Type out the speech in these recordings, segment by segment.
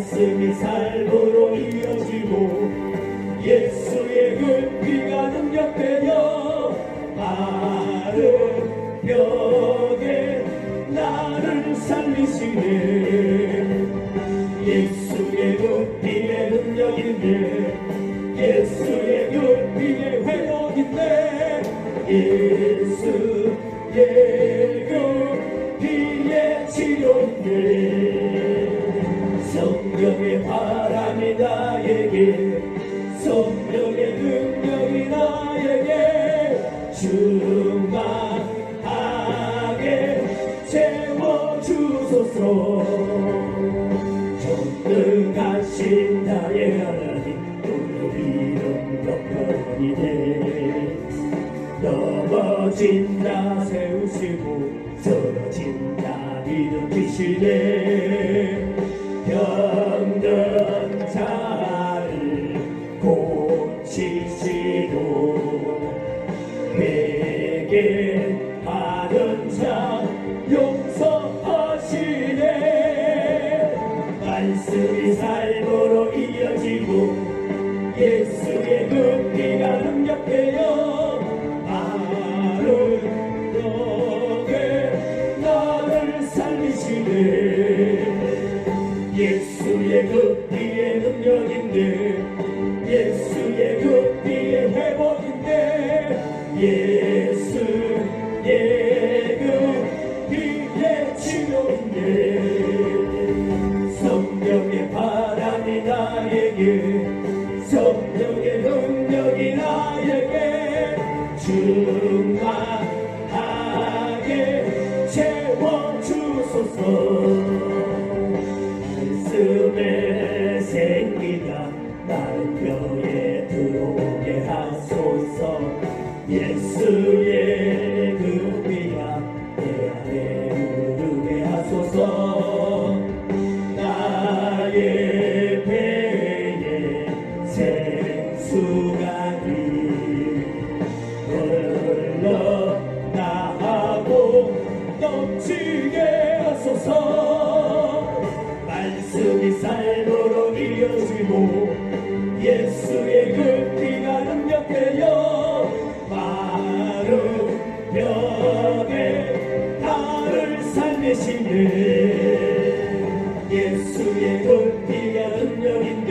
말씀이 삶으로 이어지고 예수의 그 피가 능력되어 마른 벽에 나를 살리시네. 예수의 그 피의 능력인데 예수의 그 피의 회복인데 예수의 그 피의 치료인데 성령의 바람이 나에게 성령의 능력이 나에게 충만하게 채워주소서. 전능하신 나의 하나님 오늘 이런 영광이네. 넘어진 자 세우시고 쓰러진 자 일으키시네. 병든 자를 고치시고 회개하는 자 용서하시네. 말씀이 삶으로 이어지고 예수의 그 피가 능력되어 마른 벽에 나를 살리시네. 예수의 그 피의 능력인데 예수의 그 피의 회복인데 예수의 그 피의 치료인데 성령의 바람이 나에게 성령의 능력이 나에게 충만하게 채워주소서. 말씀의 생기가 나를 뼈에 들어오게 하소서. 예수의 그 피가 내 안에 흐르게 하소서. 나의 배에 생수가니 흘러나가고 넘치게 하소서. 말씀이 삶으로 이어지고 예수의 그 피가 능력되어 마른 벽에 나를 살리시네. 예수의 그 피가 능력인데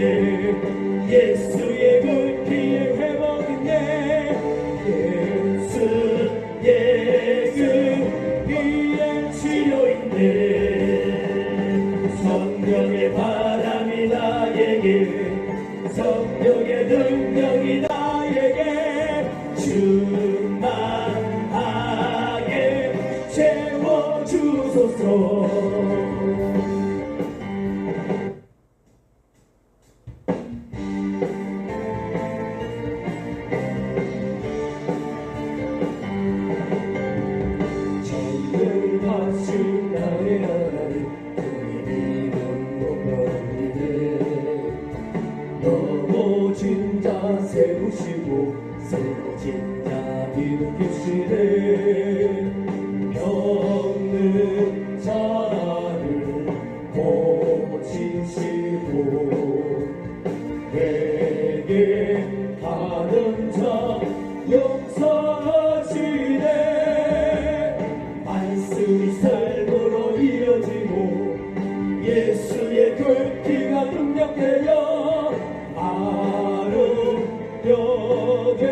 예수의 그 피의 회복인데 예수의 그 피의 치료인데 성령의 바람이 나에게 성령의 능력이 나에게 충만하게 채워주소서. 전능하신 나의 하나님 넘어진 자 세우시고 쓰러진 자 일으키시네. 병든 자를 고치시고 회개하는 자 용서하시네. 말씀이 삶으로 이어지고 예수의 그 피가 능력되어 마른 벽에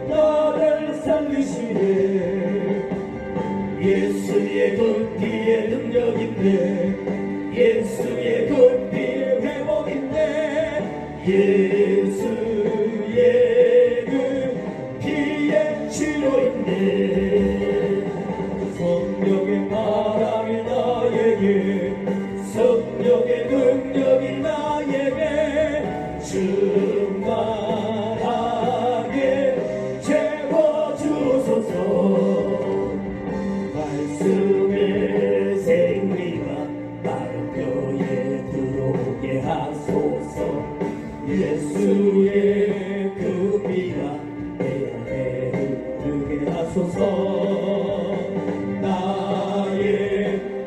나를 살리시네. 예수의 그 피의 능력인데 예수의 그 피의 회복인데 예수의 그 피의 치료인데 성령의 바람이 나에게 성령의 능력이 나에게 충만하게 채워주소서. 말씀의 생기가 마른 뼈에 들어오게 하소서. 예수의 그 피가 내 안에 흐르게 하소서. 나의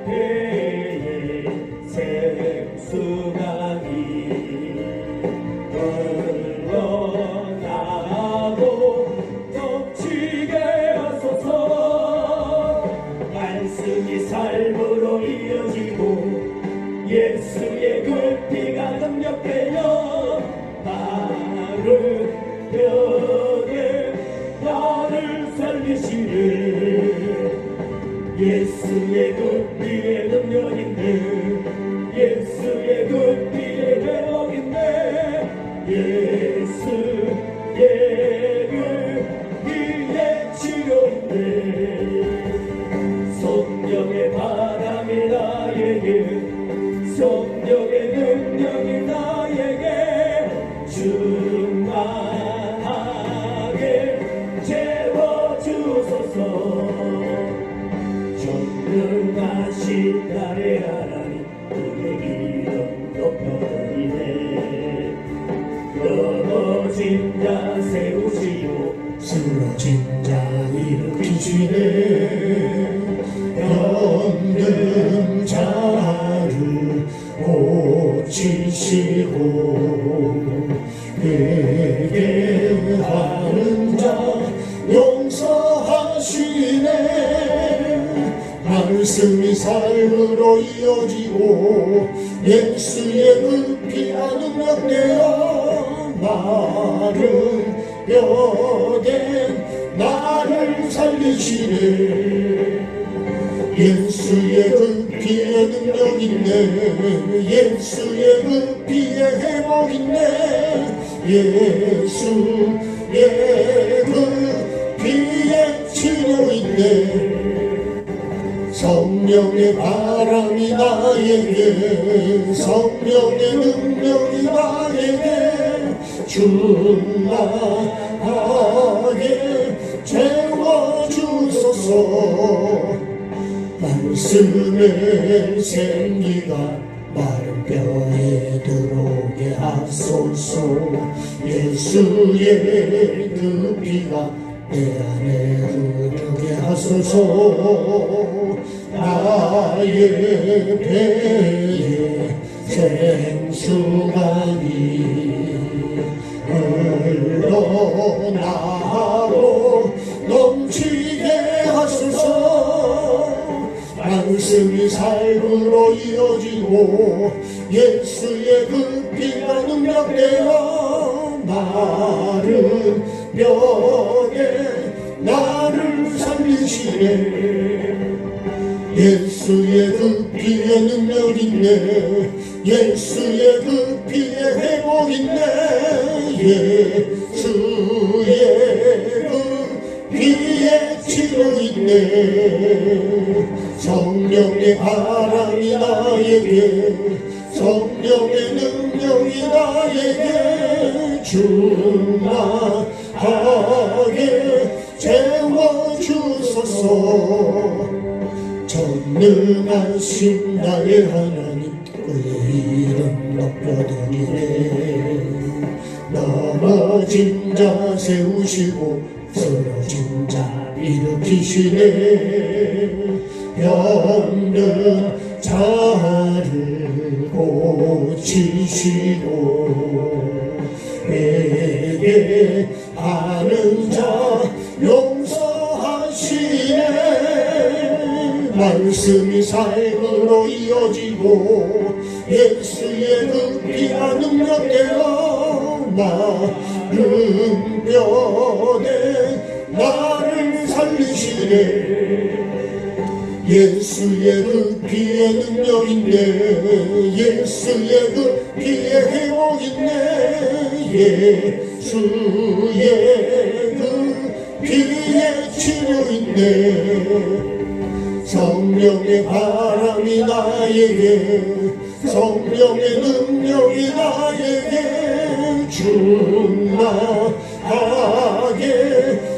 배에 수강이 흘러나고 덮치게 하소서. 말씀이 삶으로 이어지고 예수의 그 피가 능력되어 마른 뼈에 나를 살리시네. 예수의 그 피에 능력 있네. 예수의 그 피에 회복 있네. 예수의 그 피에 치료 있네. 성령의 바람이 나에게 성령의 능력이 나에게 충만하게 채워주소서. 전능하신 나의 하나님 그의 이름 높여드리네. 넘어진 자 세우시고 쓰러진 자 일으키시네. 병든 자를 고치시고 회개하는 자 용서하시네. 말씀이 삶으로 이어지고 예수의 그 피가 능력되어 마른 뼈된 나를 살리시네. 예수의 그 피에 능력 있네. 예수의 그 피에 회복 있네. 예수의 그 피에 치료 있네. 성령의 바람이 나에게 성령의 능력이 나에게 충만하게 채워주소서. 말씀의 생기가 마른 뼈에 들어오게 하소서. 예수의 그 피가 내 안에 흐르게 하소서. 나의 배에 생수강이 흘러나고 넘치게 하소서. 말씀이 삶으로 이어지고 예수의 그 피가 능력되어 마른 뼈에 나를 살리시네. 예수의 그 피에 능력 있네. 예수의 그 피에 회복 있네. 예수의 그 피에 치료 있네. 성령의 바람이 나에게 성령의 능력이 나에게 충만하게 채워주소서. 전능하신 나의 하나님 그의 이름 높여드리네. 넘어진 자 세우시고 쓰러진 자 일으키시네. 병든 자를 고치시고 회개하는 자 용서하시네. 말씀이 삶으로 이어지고 예수의 그 피가 능력되어 마른 뼈에 나를 살리시네. 예수의 그 피에 능력 있네. 예수의 그 피에 회복 있네. 예수의 그 피에 치료 있네. 성령의 바람이 나에게 성령의 능력이 나에게 충만하게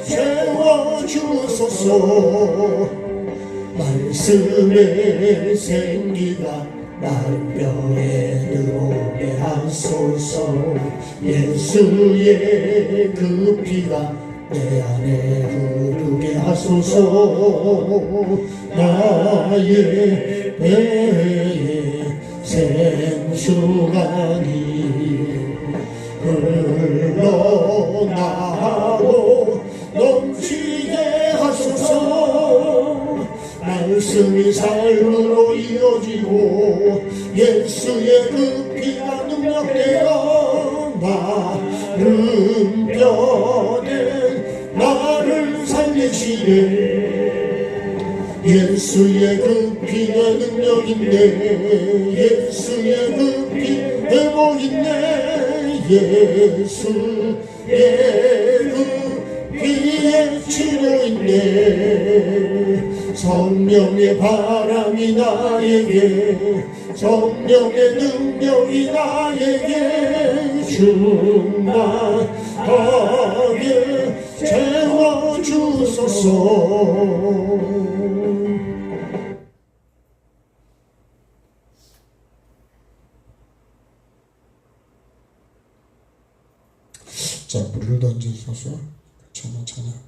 채워주소서. 말씀의 생기가 마른 뼈에 들어오게 하소서. 예수의 그 피가 내 안에 흐르게 하소서. 나의 배에 생수강이 흘러나오고 넘치게 하소서. 말씀이 삶으로 이어지고 예수의 그 피가 능력되어 마른 뼈에 나를 살리시네. 예수의 그 피가 능력인데 예수의 그 피 회복인데 예수의 그 피의 치료인데 성령의 바람이 나에게 성령의 능력이 나에게 충만하게 채워주소서. 자, 물을 던지소서. 정말 찬양합니다.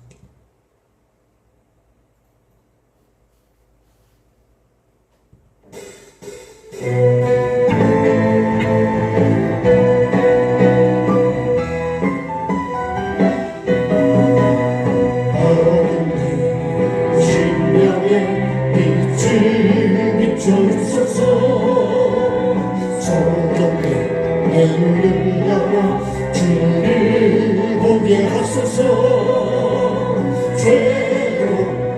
심령의 빛을 비춰주소서. 성경에 내 눈을 열어 주를 보게 하소서. 죄로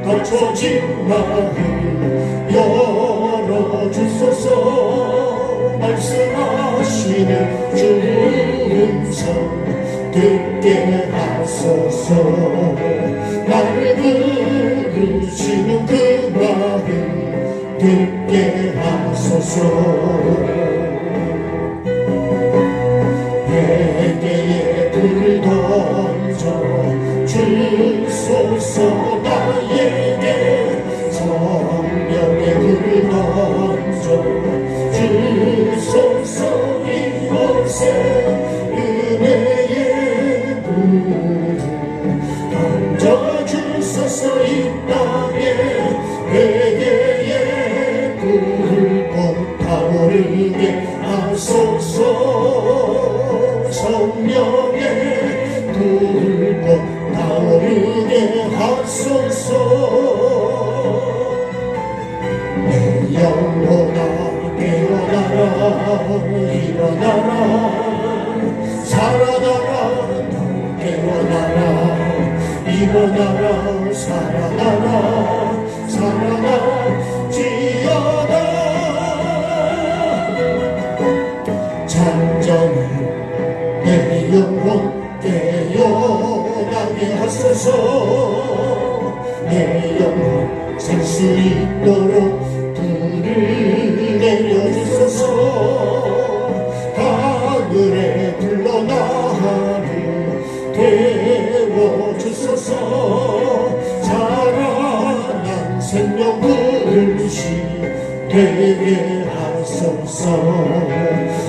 닫혀진 마음 열어주소서. 말씀하시는 주 음성 듣게 하소서. 나를 부르시는 그 마음 듣게 하소서. 베개에 불을 던져 주소서. 나에게 성령의 불을 던져 주소서. 이곳에 은혜의 불을 던져 주소서. 이 땅에 베개에 불꽃 타오르게 하소서. 성령의 불꽃 타오르게 하소서. 내 영혼아 깨어나라. 일어나라. 살아나라. 너 깨어나라. 일어나라. 살아나라. 살아나지어다. 잠잠을 내 영혼 깨어나게 하소서. 내 영혼 살 수 있도록 불을 내려주소서. 하늘에 불러 나를 태워주소서. 자라난 생명 불씨 되게 하소서.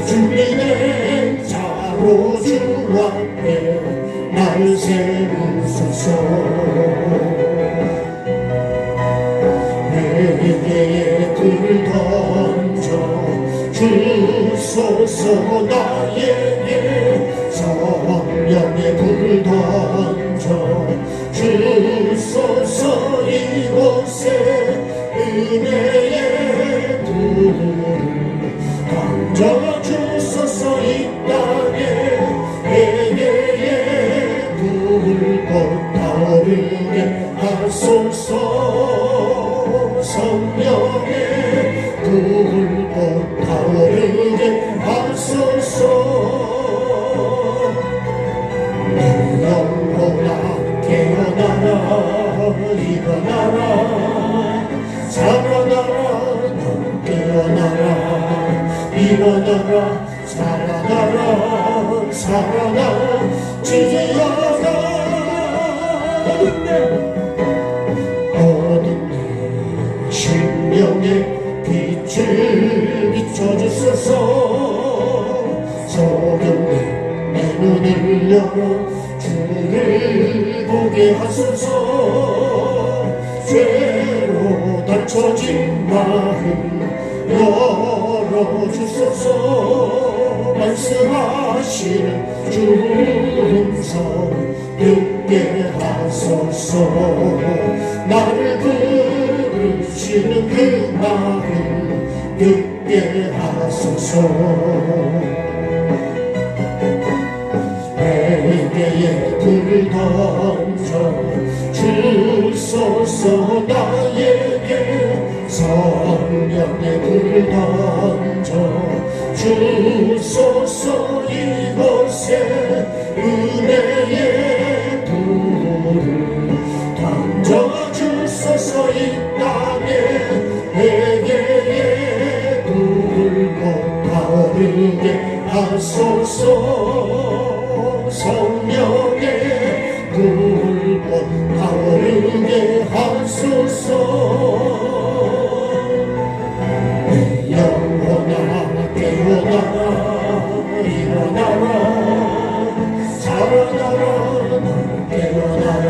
준비된 자로 주 앞에 날 세우소서. 베개에 불을 던져 주소서. 나에게 성령의 불을 던져 주소서. 이곳에 은혜의 불을 던져 주소서. 이 땅에 베개에 불꽃 타오르게 하소서. 성령의 불꽃 타오르게 하소서. 내 영혼아 깨어나라. 일어나라. 살아나라. 너 깨어나라. 일어나라. 살아나라. 살아나지어다. 어둠 내 심령의 빛을 비춰주소서. 소경내 내 눈을 열어 주를 보게 하소서. 죄로 닫혀진 마음 열어 열어주소서. 말씀하시는 주음성 듣게 하소서. 나를 부르시는 그 마음 듣게 하소서. 에게에 불을 던져 주소서. 나에게 성령의 불을 던져 주소서. 이곳에 은혜의 불을 던져 주소서. 이 땅에 에게에 불을 타오르게 하소서. 성령의 불꽃 타오르게 하소서. 내 영혼아 깨어나라. 일어나라. 살아나라. 너 깨어나라.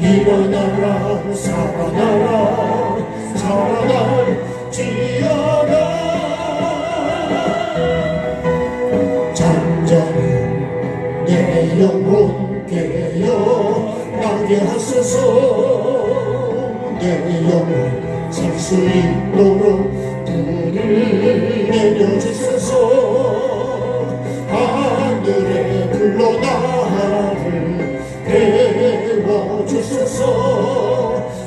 일어나라. 살아나라. 살아날지어다. 내 영혼 깨어 나게 하소서. 내 영혼 살 수 있도록 불을 내려주소서. 하늘에 불러 나를 태워주소서.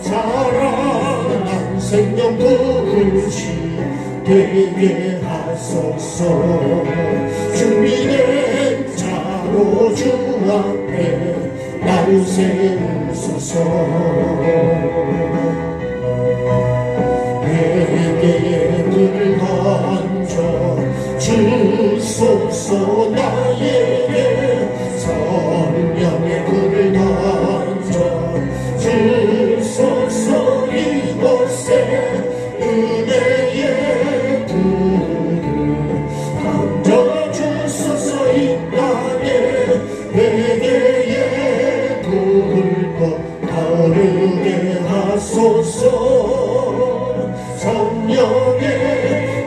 살아난 생명 불씨 되게 하소서. 준비된 자로 주 앞에 나를 세우소서. 에게에 불을 던져 주소서. 나에게 성령의 불을 던져 주소서. 이곳에 은혜의 불을 던져 주소서. 이 땅에 에게에 불꽃 타오르게 하소서. 성령의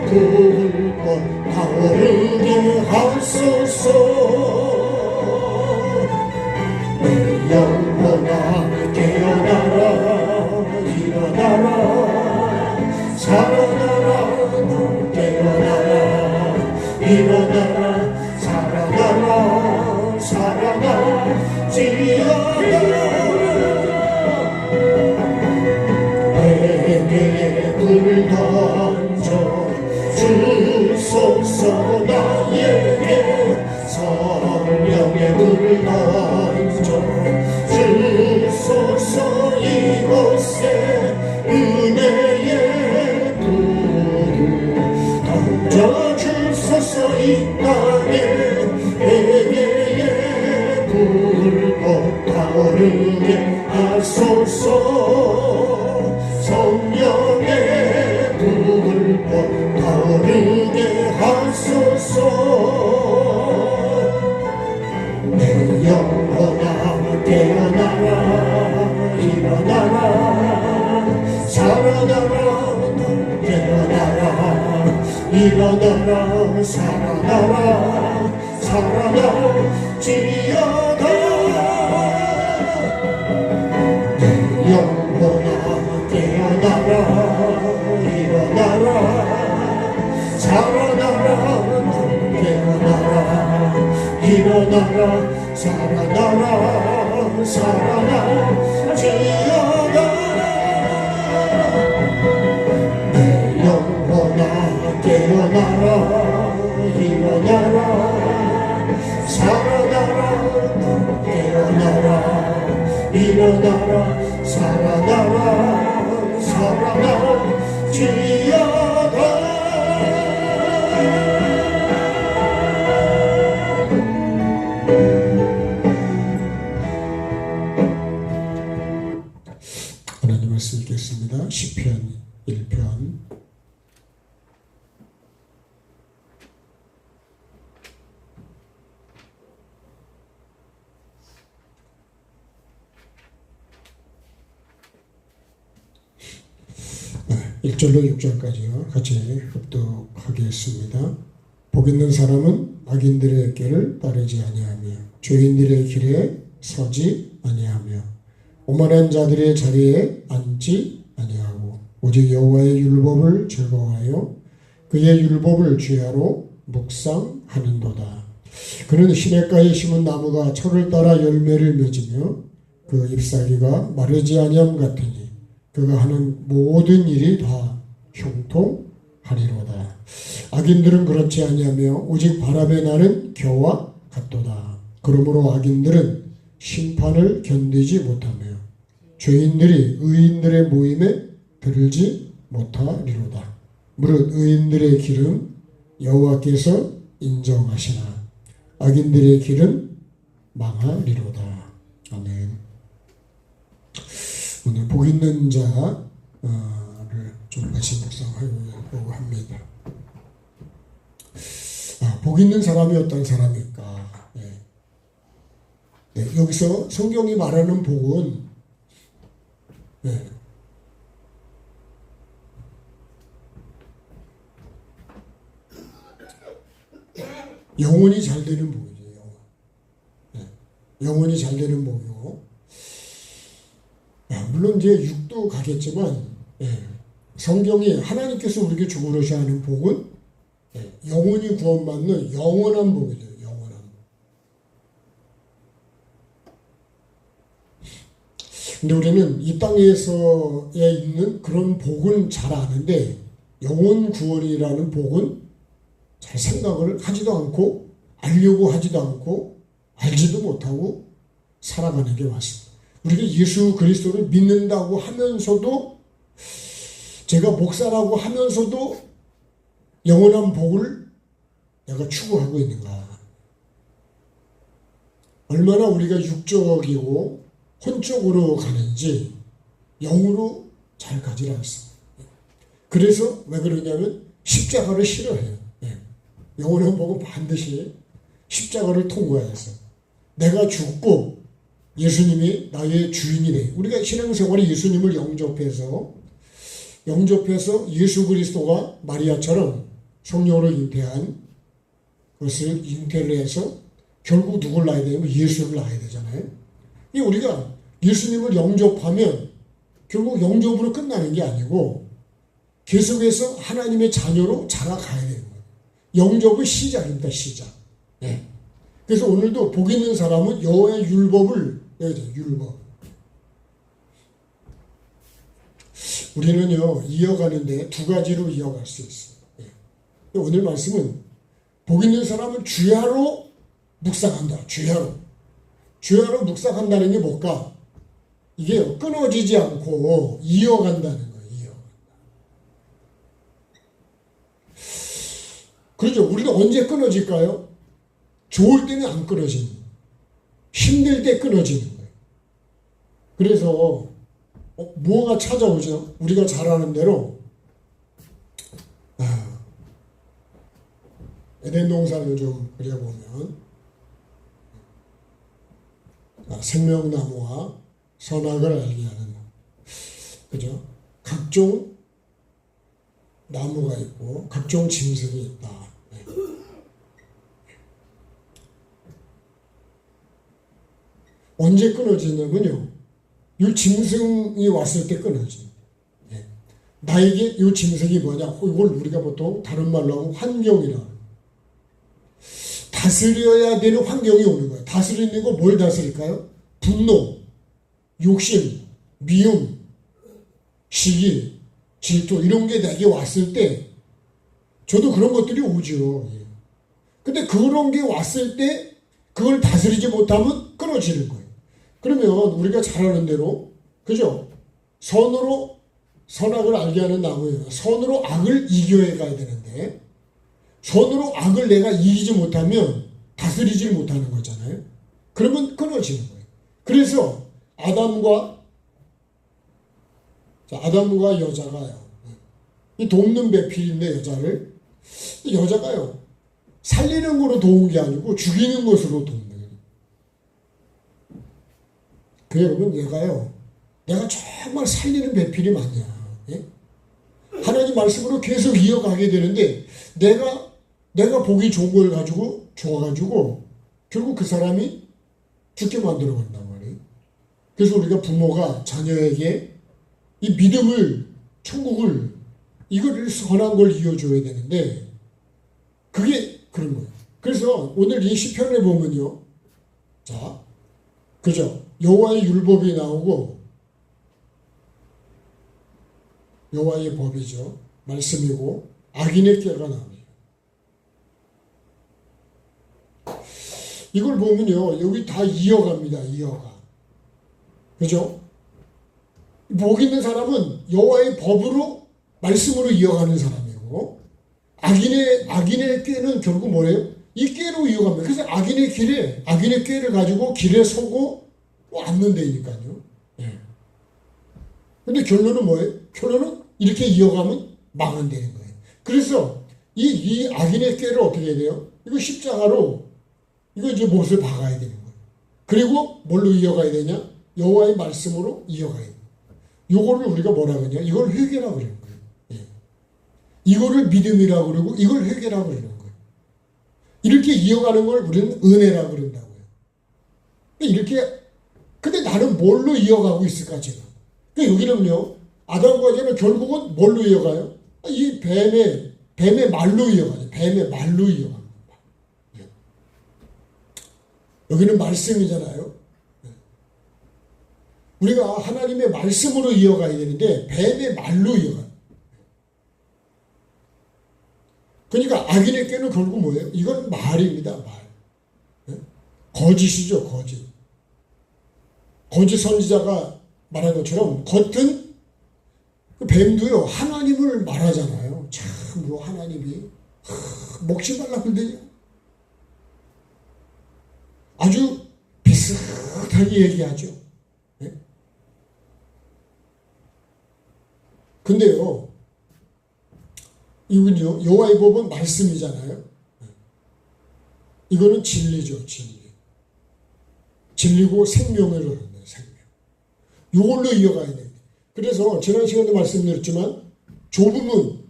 불꽃 타오르게 하소서. 내 영혼아 깨어나라. 일어나라. 살아나라. 너 깨어나라. 일어나라. 살아나라. 살아날지어다. 에게에 불을 던져 주소서. 나에게 성령의 불을 던져 주소서. 이곳에 은혜의 불을 던져 주소서. 이 땅에 에게에 불꽃 타오르게 하소서. 성령의 불꽃 타오르게 하소서. 내 영혼아 깨어나라. 일어나라. 살아나라. 너 깨어나라. 일어나라. 살아나라. 살아날지어다. 내 영혼아 깨어나라. 일어나라. 살아나라. 너 깨어나라. 일어나라. 살아나라. 살아날지어다. 내 영혼아 깨어나라. 일어나라. 살아나라. 너 깨어나라. 일어나라. 살아나라. 살아날지어다. 하나님 말씀 읽겠습니다. 시편 1편. 1절로 6절까지요. 같이 흡독하겠습니다. 복 있는 사람은 악인들의 길을 따르지 아니하며 죄인들의 길에 서지 아니하며 오만한 자들의 자리에 앉지 아니하고 오직 여호와의 율법을 즐거워하여 그의 율법을 주야로 묵상하는도다. 그는 시냇가에 심은 나무가 철을 따라 열매를 맺으며 그 잎사귀가 마르지 아니함 같으니 그가 하는 모든 일이 다 형통하리로다. 악인들은 그렇지 아니하며 오직 바람에 나는 겨와 같도다. 그러므로 악인들은 심판을 견디지 못하며 죄인들이 의인들의 모임에 들지 못하리로다. 무릇 의인들의 길은 여호와께서 인정하시나 악인들의 길은 망하리로다. 아멘. 오늘 복 있는 자를 좀 다시 묵상하려고 합니다. 복 있는 사람이 어떤 사람일까? 여기서 성경이 말하는 복은 영혼이 잘 되는 복이죠. 영혼이 잘 되는 복이고, 물론 이제 육도 가겠지만 성경이 하나님께서 우리에게 주고르셔 하는 복은 영혼이 구원받는 영원한 복이죠. 영원한 복. 근데 우리는 이 땅에서에 있는 그런 복은 잘 아는데 영혼 구원이라는 복은 잘 생각을 하지도 않고 알려고 하지도 않고 알지도 못하고 살아가는 게 맞습니다. 우리가 예수 그리스도를 믿는다고 하면서도 제가 목사라고 하면서도 영원한 복을 내가 추구하고 있는가. 얼마나 우리가 육적이고 혼적으로 가는지 영으로 잘 가지 않습니다. 그래서 왜 그러냐면 십자가를 싫어해요. 영원한 복은 반드시 십자가를 통과해서 내가 죽고 예수님이 나의 주인이 돼. 우리가 신앙생활에 예수님을 영접해서 예수 그리스도가 마리아처럼 성령으로 잉태한 그것을 잉태를 해서 결국 누굴 낳아야 되냐면 예수를 낳아야 되잖아요. 이 우리가 예수님을 영접하면 결국 영접으로 끝나는 게 아니고 계속해서 하나님의 자녀로 자라가야 되는 거예요. 영접은 시작입니다. 시작. 그래서 오늘도 복 있는 사람은 여호와의 율법을 율법. 우리는요 이어가는데 두 가지로 이어갈 수 있어요. 오늘 말씀은 복 있는 사람은 주야로 묵상한다. 주야로 묵상한다는 게 뭘까? 이게 끊어지지 않고 이어간다는 거예요. 그렇죠. 우리는 언제 끊어질까요? 좋을 때는 안 끊어지는 거예요. 힘들 때 끊어지는 거예요. 그래서 뭐가 찾아오죠? 우리가 잘 아는 대로 에덴 동산을 좀 그려보면 생명나무와 선악을 알게 하는 그죠? 각종 나무가 있고 각종 짐승이 있다. 언제 끊어지냐면요. 이 짐승이 왔을 때 끊어집니다. 나에게 이 짐승이 뭐냐? 이걸 우리가 보통 다른 말로 하면 환경이라. 다스려야 되는 환경이 오는 거예요. 다스리는 거 뭘 다스릴까요? 분노, 욕심, 미움, 시기, 질투 이런 게 내게 왔을 때 저도 그런 것들이 오죠. 근데 그런 게 왔을 때 그걸 다스리지 못하면 끊어지는 거예요. 그러면 우리가 잘 아는 대로 그죠? 선으로 선악을 알게 하는 나무예요. 선으로 악을 이겨야 가야 되는데 선으로 악을 내가 이기지 못하면 다스리지 못하는 거잖아요. 그러면 끊어지는 거예요. 그래서 아담과 여자가요. 이 돕는 배필인데 여자가요. 살리는 거로 도운 게 아니고 죽이는 것으로 돕는 거예요. 그러면 내가 정말 살리는 배필이 맞냐? 하나님 말씀으로 계속 이어가게 되는데 내가 보기 좋은 걸 가지고 줘가지고 결국 그 사람이 죽게 만들어 간단 말이에요. 그래서 우리가 부모가 자녀에게 이 믿음을, 천국을, 이걸 선한 걸 이어줘야 되는데 그게 그런 거예요. 그래서 오늘 이 시편에 보면요, 자, 그죠? 여호와의 율법이 나오고 여호와의 법이죠, 말씀이고 악인의 꾀가 나옵니다. 이걸 보면요, 여기 다 이어갑니다. 이어가. 그죠? 복 있는 사람은 여호와의 법으로, 말씀으로 이어가는 사람이고, 악인의 꾀는 결국 뭐예요? 이 꾀로 이어갑니다. 그래서 악인의 꾀를 가지고 길에 서고 앉는 데니까요. 예. 근데 결론은 뭐예요? 결론은 이렇게 이어가면 망한다는 거예요. 그래서 이 악인의 꾀를 어떻게 해야 돼요? 이거 십자가로 이거 이제 못을 박아야 되는 거예요. 그리고 뭘로 이어가야 되냐? 여호와의 말씀으로 이어가야 돼요. 요거를 우리가 뭐라 그러냐? 이걸 회개라고 그러는 거예요. 예. 이거를 믿음이라고 그러고 이걸 회개라고 그러는 거예요. 이렇게 이어가는 걸 우리는 은혜라고 그런다고요. 이렇게, 근데 나는 뭘로 이어가고 있을까 지금? 그러니까 여기는요, 아담과 여자는 결국은 뭘로 이어가요? 이 뱀의 말로 이어가요. 뱀의 말로 이어가요. 여기는 말씀이잖아요. 우리가 하나님의 말씀으로 이어가야 되는데 뱀의 말로 이어가요. 그러니까 악인의 꾀는 결국 뭐예요? 이건 말입니다. 말. 거짓이죠. 거짓. 거짓 선지자가 말한 것처럼 겉은 그 뱀도요, 하나님을 말하잖아요. 참으로 하나님이 먹지 말라 그러더니 아주 비슷하게 얘기하죠. 네? 근데요, 이군요, 여호와의 법은 말씀이잖아요. 이거는 진리죠, 진리. 진리고 생명을 얻는 생명. 이걸로 이어가야 됩니다. 그래서 지난 시간에 말씀드렸지만 좁은 문,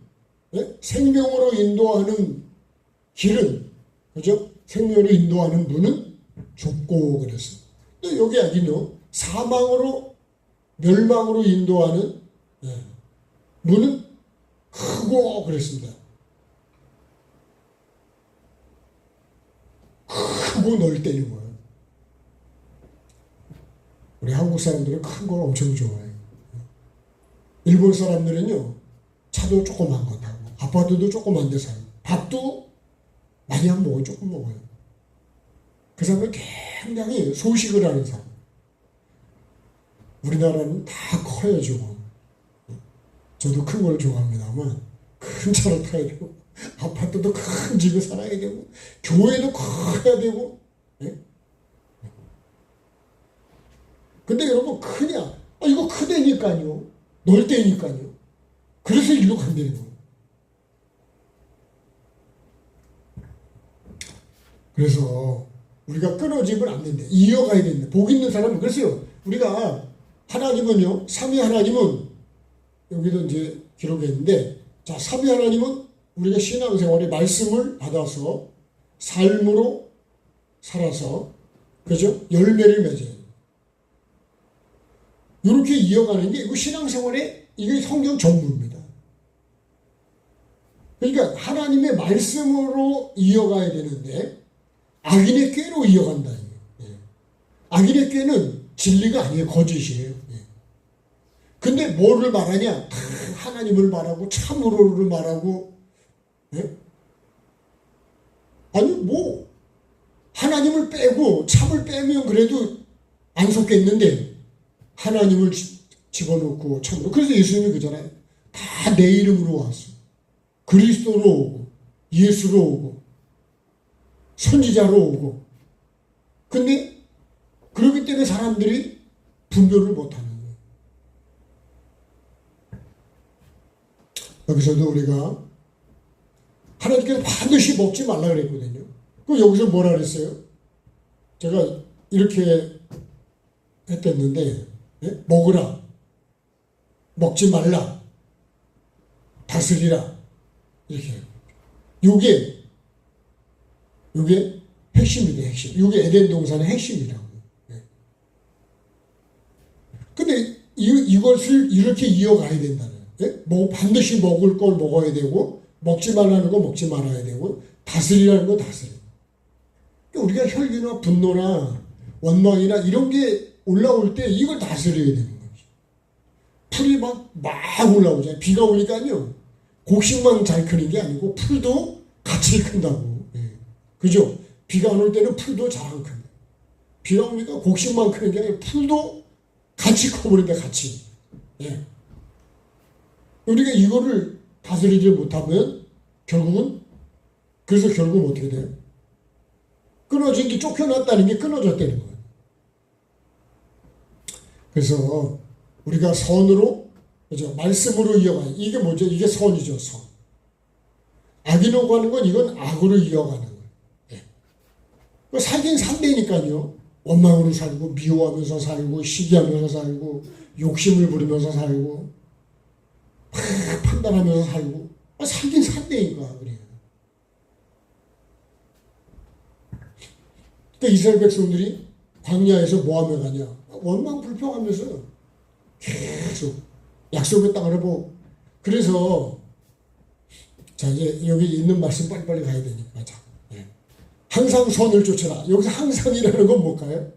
네? 생명으로 인도하는 길은, 그죠? 생명으로 인도하는 문은 좁고 그랬어요. 또 여기 여기는요, 사망으로, 멸망으로 인도하는 문은 크고 그랬습니다. 크고 넓다는 거예요. 우리 한국 사람들은 큰 걸 엄청 좋아해요. 일본 사람들은요, 차도 조그만 거 타고 아파트도 조그만 데 살고 밥도 많이 안 먹어요. 조금 먹어요. 그 사람은 굉장히 소식을 하는 사람. 우리나라는 다 커야죠. 저도 큰 걸 좋아합니다만 큰 차를 타야 되고 아파트도 큰 집에 살아야 되고 교회도 커야 되고. 네? 근데 여러분, 크냐? 이거 크다니까요. 넓다니까요. 그래서 일로 간다는 거예요. 그래서 우리가 끊어지면 안 된다. 이어가야 된다. 복 있는 사람은. 그래서요, 우리가 하나님은요, 삼위 하나님은 여기도 이제 기록했는데, 자, 삼위 하나님은 우리가 신앙생활에 말씀을 받아서 삶으로 살아서, 그죠? 열매를 맺어요. 이렇게 이어가는 게 이거 신앙생활에 이게 성경 전부입니다. 그러니까 하나님의 말씀으로 이어가야 되는데 악인의 꾀로 이어간다. 악인의 꾀는 진리가 아니에요. 거짓이에요. 근데 뭐를 말하냐? 하나님을 말하고 참으로를 말하고. 아니 뭐 하나님을 빼고 참을 빼면 그래도 안 속겠는데 하나님을 집어넣고 참으로. 그래서 예수님이 그잖아요. 다 내 이름으로 왔어. 그리스도로 오고 예수로 오고 선지자로 오고. 근데 그렇기 때문에 사람들이 분별을 못하는 거예요. 여기서도 우리가 하나님께서 반드시 먹지 말라 그랬거든요. 그럼 여기서 뭐라 그랬어요? 제가 이렇게 했댔는데, 먹으라, 먹지 말라, 다스리라. 이렇게. 요게 핵심입니다, 핵심. 요게 에덴 동산의 핵심이라고. 네. 근데 이것을 이렇게 이어가야 된다는. 네? 뭐 반드시 먹을 걸 먹어야 되고, 먹지 말라는 거 먹지 말아야 되고, 다스리라는 거 다스려. 우리가 혈기나 분노나 원망이나 이런 게 올라올 때 이걸 다스려야 되는 거지. 풀이 막 올라오잖아요. 비가 오니까요. 곡식만 잘 크는 게 아니고 풀도 같이 큰다고. 예. 그죠? 비가 안 올 때는 풀도 잘 안 큰다. 비가 오니까 곡식만 크는 게 아니라 풀도 같이 커버린다, 같이. 예. 우리가 이거를 다스리지 못하면 그래서 결국은 어떻게 돼요? 끊어진 게 쫓겨났다는 게 끊어졌다는 거예요. 그래서 우리가 선으로, 그죠? 말씀으로 이어가는, 이게 뭐죠? 이게 선이죠, 선. 악이라고 하는 건 이건 악으로 이어가는 거예요. 예. 살긴 산다니까요. 원망으로 살고, 미워하면서 살고, 시기하면서 살고, 욕심을 부리면서 살고, 판단하면서 살고, 살긴 산다니까, 그래요. 그러니까 이스라엘 백성들이 광야에서 뭐 하며 가냐? 원망 불평하면서 계속 약속의 땅을 보고. 그래서 자, 이제 여기 있는 말씀 빨리빨리 가야 되니까. 자, 항상 선을 쫓아라. 여기서 항상이라는 건 뭘까요?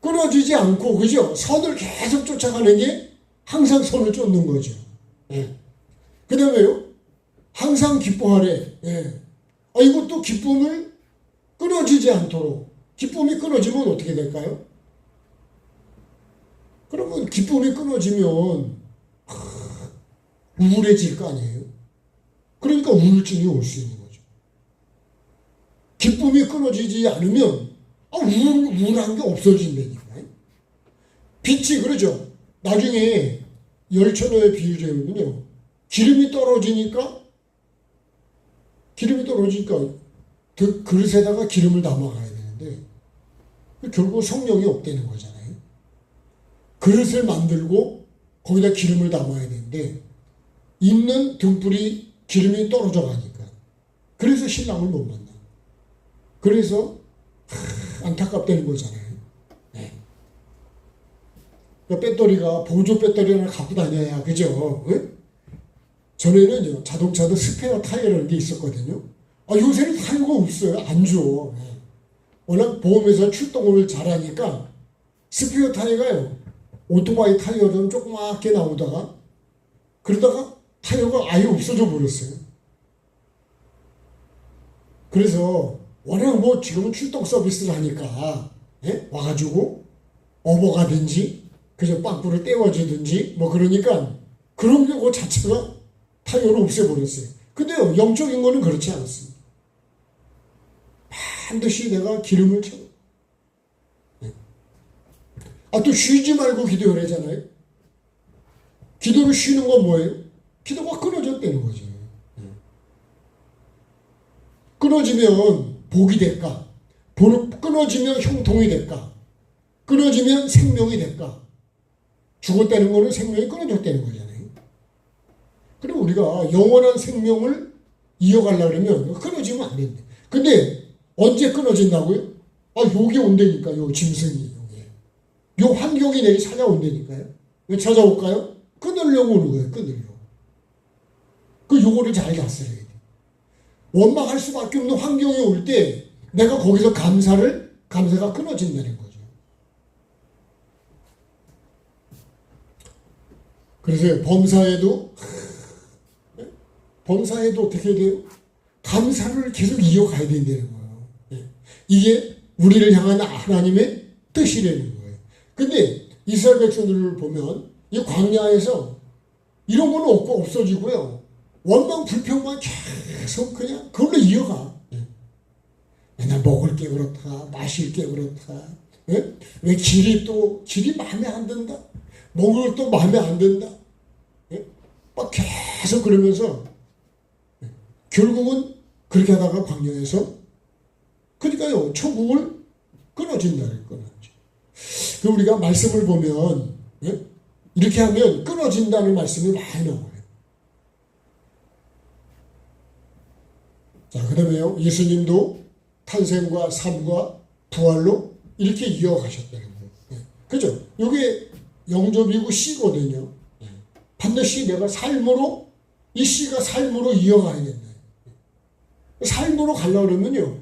끊어지지 않고, 그죠? 선을 계속 쫓아가는 게 항상 선을 쫓는 거죠. 그 다음에요, 항상 기뻐하래. 이것도 기쁨을 끊어지지 않도록. 기쁨이 끊어지면 어떻게 될까요? 그러면 기쁨이 끊어지면 우울해질 거 아니에요? 그러니까 우울증이 올 수 있는 거죠. 기쁨이 끊어지지 않으면 우울한 게 없어진다니까. 빛이 그러죠. 나중에 열천어의 비유제는요, 기름이 떨어지니까 그 그릇에다가 기름을 담아가야 되는데 결국 성령이 없다는 거잖아요. 그릇을 만들고 거기다 기름을 담아야 되는데 있는 등불이 기름이 떨어져 가니까, 그래서 신랑을 못 만나. 그래서 안타깝다는 거잖아요. 네. 그러니까 배터리가 보조 배터리 하나 갖고 다녀야, 그죠? 네? 전에는요, 자동차도 스페어 타이어라는 게 있었거든요. 요새는 타이어가 없어요. 안 줘. 워낙 보험회사 출동을 잘하니까 스페어 타이어가요, 오토바이 타이어는 조그맣게 나오다가 그러다가 타이어가 아예 없어져 버렸어요. 그래서 워낙 뭐 지금은 출동 서비스를 하니까 와가지고 어버가든지 그저 빵꾸를 떼어주든지 뭐 그러니까 그런 게 그 자체가 타이어를 없애버렸어요. 근데요, 영적인 거는 그렇지 않습니다. 반드시 내가 기름을 쳐. 또 쉬지 말고 기도를 하잖아요. 기도를 쉬는 건 뭐예요? 기도가 끊어졌다는 거죠. 끊어지면 복이 될까? 끊어지면 형통이 될까? 끊어지면 생명이 될까? 죽었다는 거는 생명이 끊어졌다는 거잖아요. 그럼 우리가 영원한 생명을 이어가려고 그러면 끊어지면 안 된대. 근데 언제 끊어진다고요? 여기 온다니까, 요 짐승이. 요 환경이 내게 찾아온다니까요. 왜 찾아올까요? 끊으려고 오는 거예요, 끊으려고. 요거를 잘 다스려야 돼. 원망할 수밖에 없는 환경이 올 때 내가 거기서 감사가 끊어진다는 거죠. 그래서 범사에도 어떻게 돼요? 감사를 계속 이어가야 된다는 거예요. 이게 우리를 향한 하나님의 뜻이라는 거예요. 근데 이스라엘 백성들을 보면 이 광야에서 이런 거는 없어지고요, 원망 불평만 계속 그냥 그걸로 이어가. 맨날 먹을 게 그렇다, 마실 게 그렇다, 왜 길이 마음에 안 든다, 먹을 것도 마음에 안 든다, 막 계속 그러면서 결국은 그렇게 하다가 광야에서, 그러니까요, 천국을 끊어진다는 거죠. 우리가 말씀을 보면 이렇게 하면 끊어진다는 말씀이 많이 나와요. 자, 그 다음에요. 예수님도 탄생과 삶과 부활로 이렇게 이어가셨다는 거예요. 예. 그죠? 이게 영접이고 씨거든요. 예. 반드시 내가 삶으로, 이 씨가 삶으로 이어가야겠네. 삶으로 가려고 그러면요.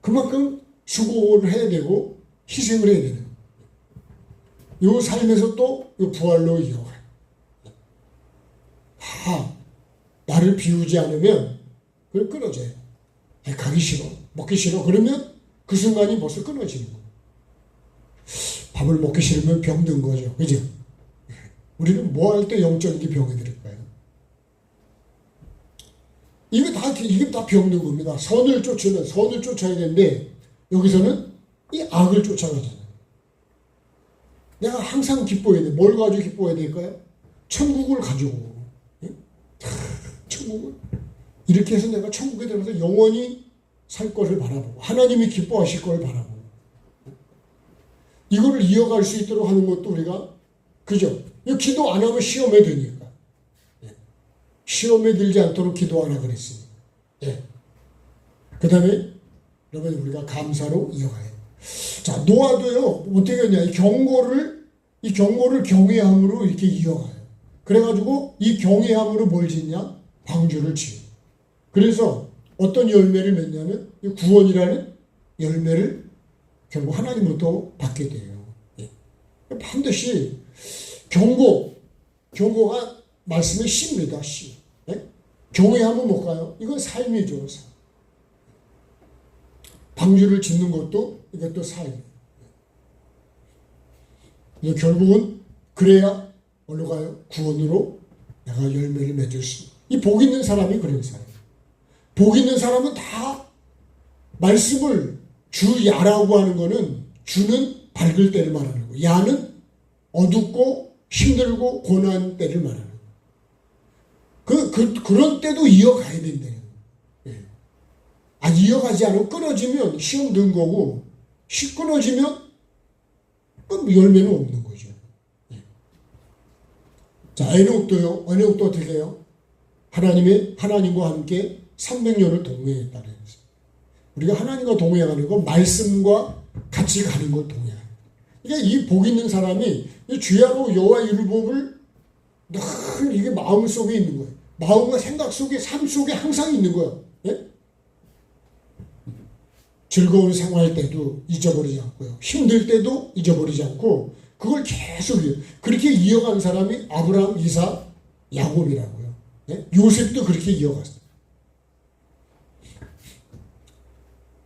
그만큼 수고를 해야 되고 희생을 해야 되는 거예요. 이 삶에서 또 이 부활로 이어가요. 다 나를 비우지 않으면 그걸 끊어져요. 가기 싫어, 먹기 싫어. 그러면 그 순간이 벌써 끊어지는 거예요. 밥을 먹기 싫으면 병든 거죠. 그죠? 우리는 뭐 할 때 영적인 게 병이 들을까요? 이게 다 병든 겁니다. 선을 쫓아야 되는데, 여기서는 이 악을 쫓아가잖아요. 내가 항상 기뻐해야 돼. 뭘 가지고 기뻐해야 될까요? 천국을 가지고. 천국을. 이렇게 해서 내가 천국에 들어가서 영원히 살 것을 바라보고, 하나님이 기뻐하실 걸 바라보고, 이거를 이어갈 수 있도록 하는 것도 우리가, 그죠? 이 기도 안 하면 시험에 드니까. 시험에 들지 않도록 기도하라 그랬으니. 그 다음에, 여러분, 우리가 감사로 이어가요. 자, 노아도요, 어떻게 했냐. 이 경고를 경외함으로 이렇게 이어가요. 그래가지고, 이 경외함으로 뭘 짓냐? 방주를 지어. 그래서 어떤 열매를 맺냐면, 이 구원이라는 열매를 결국 하나님으로부터 받게 돼요. 반드시 경고가 말씀의 씨입니다. 씨. 경외하면 못 가요. 이건 삶이죠. 삶. 방주를 짓는 것도 이것도 삶이에요. 결국은 그래야 어디로 가요? 구원으로 내가 열매를 맺을 수. 이 복 있는 사람이 그런 사람이에요. 복 있는 사람은 다 말씀을 주 야라고 하는 거는 주는 밝을 때를 말하는 거고, 야는 어둡고 힘들고 고난 때를 말하는 거예요. 그런 때도 이어가야 된다는 거예요. 이어가지 않으면 끊어지면 시험 든 거고, 끊어지면 열매는 없는 거죠. 자, 에녹도 어떻게 해요? 하나님과 함께 300년을 동행했다는 거예요. 우리가 하나님과 동행하는 건 말씀과 같이 가는 걸 동행하는 거예요. 그러니까 이 복 있는 사람이 주야로 여호와 율법을 늘 이게 마음 속에 있는 거예요. 마음과 생각 속에, 삶 속에 항상 있는 거예요. 예? 즐거운 생활 때도 잊어버리지 않고요. 힘들 때도 잊어버리지 않고 그걸 계속 그렇게 이어간 사람이 아브라함, 이삭, 야곱이라고요. 예? 요셉도 그렇게 이어갔어요.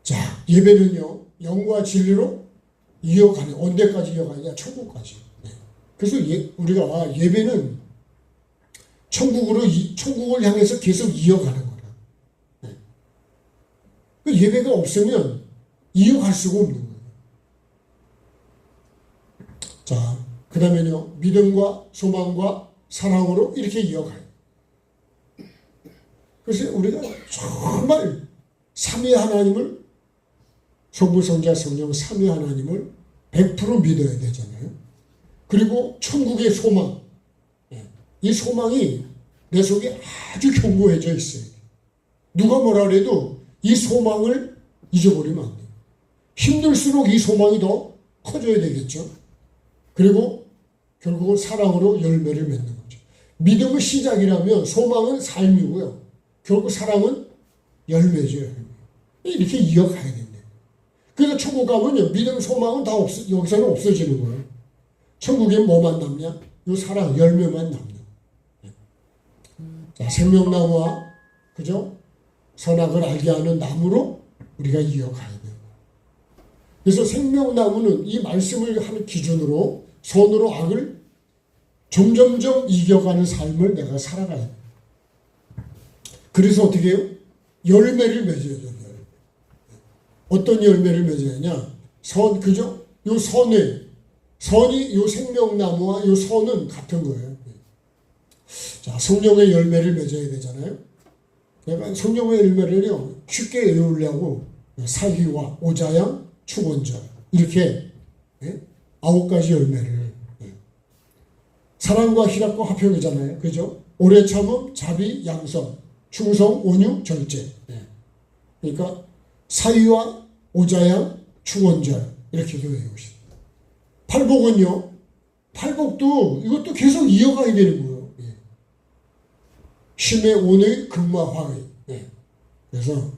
자, 예배는요, 영과 진리로 이어가는, 언제까지 이어가느냐? 천국까지. 네. 그래서 우리가 예배는 천국을 향해서 계속 이어가는 거라. 네. 예배가 없으면 이어갈 수가 없는 거예요. 자, 그 다음에는요, 믿음과 소망과 사랑으로 이렇게 이어가요. 그래서 우리가 정말 삼위 하나님을, 성부, 성자, 성령 삼위 하나님을 100% 믿어야 되잖아요. 그리고 천국의 소망, 이 소망이 내 속에 아주 견고해져 있어요. 누가 뭐라 그래도 이 소망을 잊어버리면 안 돼요. 힘들수록 이 소망이 더 커져야 되겠죠. 그리고 결국은 사랑으로 열매를 맺는 거죠. 믿음의 시작이라면 소망은 삶이고요. 결국 사랑은 열매죠. 이렇게 이어가야 됩니다. 그래서 천국 가면요, 믿음, 소망은 다 여기서는 없어지는 거예요. 천국에 뭐만 남냐? 요 사랑, 열매만 남는. 자, 생명나무와, 그죠? 선악을 알게 하는 나무로 우리가 이어가야 돼요. 그래서 생명나무는 이 말씀을 하는 기준으로 선으로 악을 점점점 이겨가는 삶을 내가 살아가야 돼요. 그래서 어떻게 해요? 열매를 맺어야 돼요. 어떤 열매를 맺어야 하냐? 그죠? 요 선이 요 생명나무와 요 선은 같은 거예요. 자, 성령의 열매를 맺어야 되잖아요. 내가 성령의 열매를요, 쉽게 외우려고 사기와 오자양, 축원절 이렇게 9가지 열매를. 사랑과 희락과 화평이잖아요. 그죠? 오래 참음, 자비, 양선, 충성, 온유, 절제. 그러니까 사위와 오자양 충원절 이렇게도 외우시죠. 팔복은요. 팔복도 이것도 계속 이어가야 되는 거예요. 예. 심의 온의 극마화의. 예. 그래서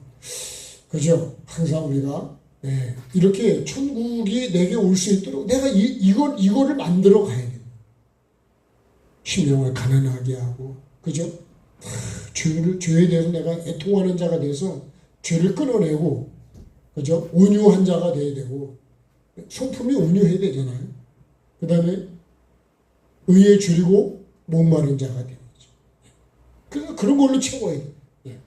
그죠. 항상 우리가 예. 이렇게 천국이 내게 올 수 있도록 내가 이거를 만들어 가야 돼요. 심령을 가난하게 하고 그죠. 죄에 대해서 내가 애통하는 자가 돼서 죄를 끊어내고 그죠. 온유한 자가 돼야 되고 성품이 온유해야 되잖아요. 그 다음에 의에 줄이고 목마른 자가 되는 거죠. 그래서 그런 걸로 채워야 돼요.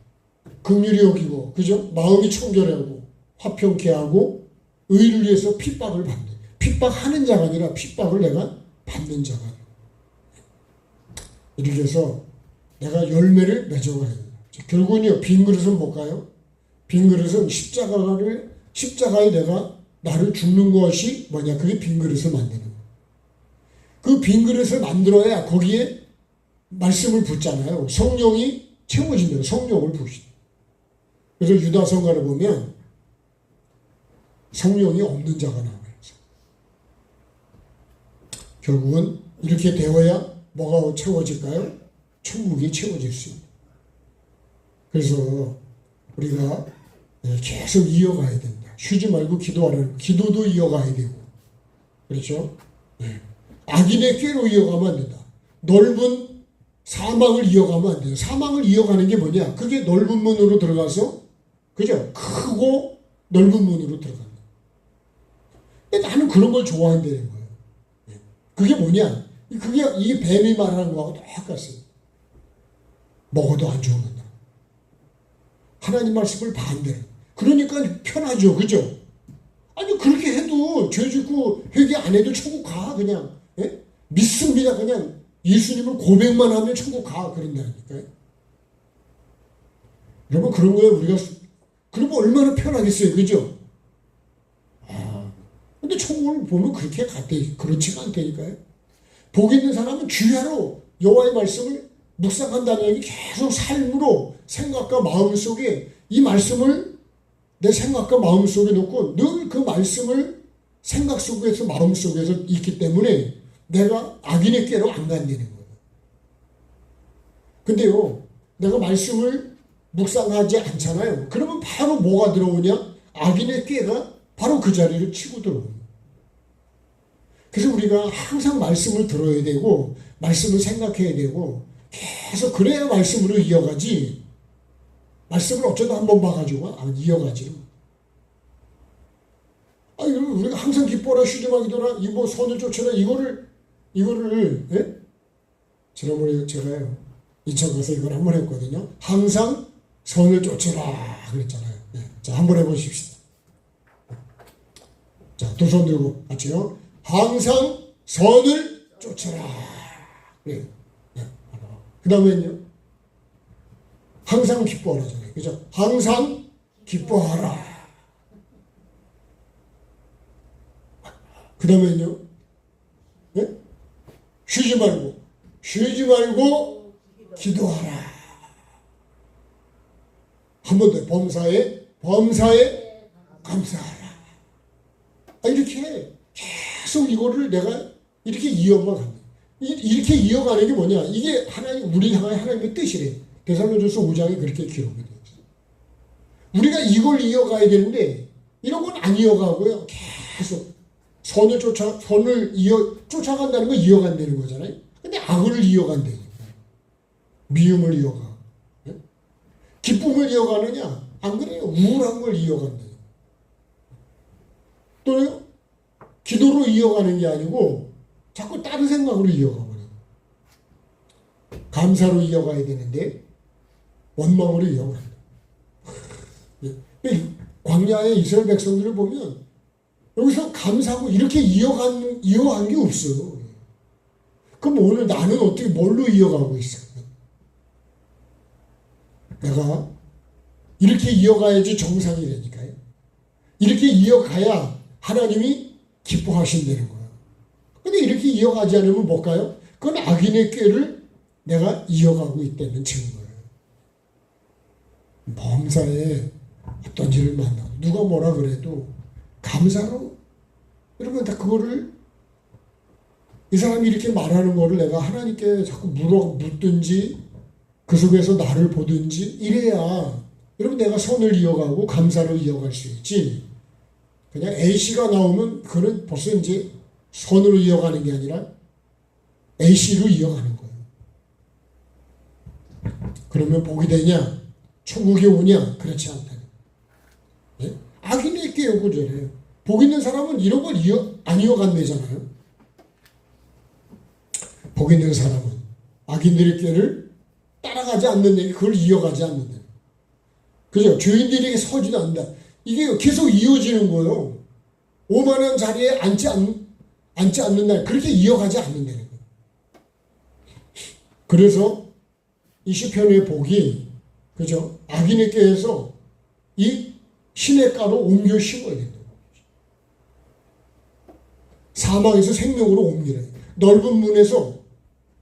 긍휼히 여기고 그죠. 마음이 청결하고 화평케 하고 의를 위해서 핍박을 받는 핍박하는 자가 아니라 핍박을 내가 받는 자가 돼요. 이렇게 해서 내가 열매를 맺어가야 돼요. 결국은요. 빈 그릇은 뭘까요? 빈 그릇은 십자가에 내가 나를 죽는 것이 뭐냐? 그게 빈 그릇을 만드는 거예요. 그 빈 그릇을 만들어야 거기에 말씀을 붓잖아요. 성령이 채워진대요. 성령을 부으시대요. 그래서 유다성가를 보면 성령이 없는 자가 나와요. 결국은 이렇게 되어야 뭐가 채워질까요? 천국이 채워질 수 있는. 그래서 우리가 계속 이어가야 된다. 쉬지 말고 기도하라는 기도도 이어가야 되고 그렇죠? 악인의 꾀로 이어가면 안 된다. 넓은 사망을 이어가면 안 돼요. 사망을 이어가는 게 뭐냐? 그게 넓은 문으로 들어가서 그죠? 크고 넓은 문으로 들어간다. 근데 나는 그런 걸 좋아한다는 거예요. 그게 뭐냐? 그게 이 뱀이 말하는 거하고 똑같아요. 먹어도 안 좋은 다 하나님 말씀을 반대로. 그러니까 편하죠. 그죠? 아니 그렇게 해도 죄 짓고 회개 안 해도 천국 가 그냥. 예? 믿습니다. 그냥 예수님을 고백만 하면 천국 가 그런다니까요. 여러분 그런 거에 우리가 그러면 얼마나 편하겠어요. 그죠? 근데 천국을 보면 그렇게 갔대. 그렇지가 않다니까요. 복 있는 사람은 주야로 여호와의 말씀을 묵상한다는 얘기 계속 삶으로 생각과 마음 속에 이 말씀을 내 생각과 마음 속에 놓고 늘 그 말씀을 생각 속에서 마음 속에서 있기 때문에 내가 악인의 꾀로 안 간다는 거예요. 근데요, 내가 말씀을 묵상하지 않잖아요. 그러면 바로 뭐가 들어오냐? 악인의 꾀가 바로 그 자리를 치고 들어옵니다. 그래서 우리가 항상 말씀을 들어야 되고 말씀을 생각해야 되고 계속 그래야 말씀으로 이어가지 말씀을 어쩌다 한 번 봐가지고 이어가지. 우리가 항상 기뻐라 쉬지 마기도라 이 뭐 선을 쫓아라 이거를 예? 지난번에 제가요 2차 가서 이걸 한 번 했거든요. 항상 선을 쫓아라 그랬잖아요. 예. 자, 한번 해보십시다. 자, 두 손 들고 같이요. 항상 선을 쫓아라. 네. 네. 그 다음에는요. 항상 기뻐하라잖아요. 그죠? 항상 기뻐하라. 그 다음에는요. 네? 쉬지 말고 기도하라. 한 번 더. 범사에 감사하라. 이렇게 계속 이거를 내가 이렇게 이어만 간다. 이렇게 이어가는 게 뭐냐? 이게 우리 향한 하나님의 뜻이래. 데살로니가서 5장에 그렇게 기록이 되어 있어요. 우리가 이걸 이어가야 되는데 이런 건 안 이어가고요. 계속 선을 쫓아간다는 건 이어간다는 거잖아요. 근데 악을 이어간다니까. 미움을 이어가. 네? 기쁨을 이어가느냐? 안 그래요. 우울한 걸 이어간다. 또는 기도로 이어가는 게 아니고 자꾸 다른 생각으로 이어가버려요. 감사로 이어가야 되는데 원망으로 이어간다. 광야의 이스라엘 백성들을 보면 여기서 감사하고 이렇게 이어간 게 없어요. 그럼 오늘 나는 어떻게 뭘로 이어가고 있어요? 내가 이렇게 이어가야지 정상이 되니까요. 이렇게 이어가야 하나님이 기뻐하신다는 거예요. 근데 이렇게 이어가지 않으면 뭘까요? 그건 악인의 꾀를 내가 이어가고 있다는 증거예요. 범사에 어떤 일을 만나고 누가 뭐라 그래도 감사로 여러분 다 그거를 이 사람이 이렇게 말하는 거를 내가 하나님께 자꾸 묻든지 그 속에서 나를 보든지 이래야 여러분 내가 선을 이어가고 감사로 이어갈 수 있지. 그냥 A씨가 나오면 그는 벌써 이제 선으로 이어가는 게 아니라 A씨로 이어가는 거예요. 그러면 복이 되냐? 천국이 오냐? 그렇지 않다. 예? 악인의 깨요 그저래요. 복 있는 사람은 이런 걸 안 이어간대잖아요. 복 있는 사람은 악인들의 꾀를 따라가지 않는 얘기, 그걸 이어가지 않는다. 그죠? 죄인들에게 서지도 않는다. 이게 계속 이어지는 거예요. 오만한 자리에 앉지 않는다. 그렇게 이어가지 않는다는 거예요. 그래서 이 시편의 복이, 그죠? 악인의 꾀에서 이 시냇가로 옮겨 심어야 된다. 사망에서 생명으로 옮기래. 넓은 문에서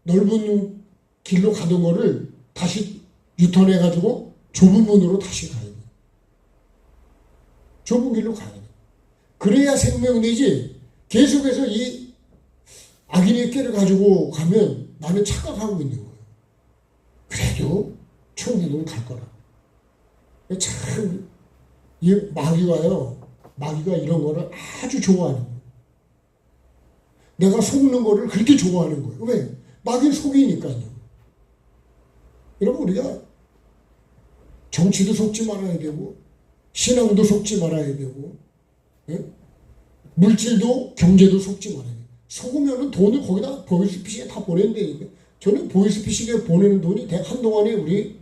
넓은 길로 가던 거를 다시 유턴해가지고 좁은 문으로 다시 가야 돼. 좁은 길로 가야 돼. 그래야 생명되지. 계속해서 이 악인의 꾀를 가지고 가면 나는 착각하고 있는 거예요. 그래도 천국은 갈 거라. 참, 이 마귀가 이런 거를 아주 좋아하는 거예요. 내가 속는 거를 그렇게 좋아하는 거예요. 왜? 마귀는 속이니까요. 여러분, 우리가 정치도 속지 말아야 되고, 신앙도 속지 말아야 되고, 예? 물질도 경제도 속지 말아야 돼요. 속으면은 돈을 거기다 보이스피싱에 다 보낸다니까. 저는 보이스피싱에 보내는 돈이 한동안에 우리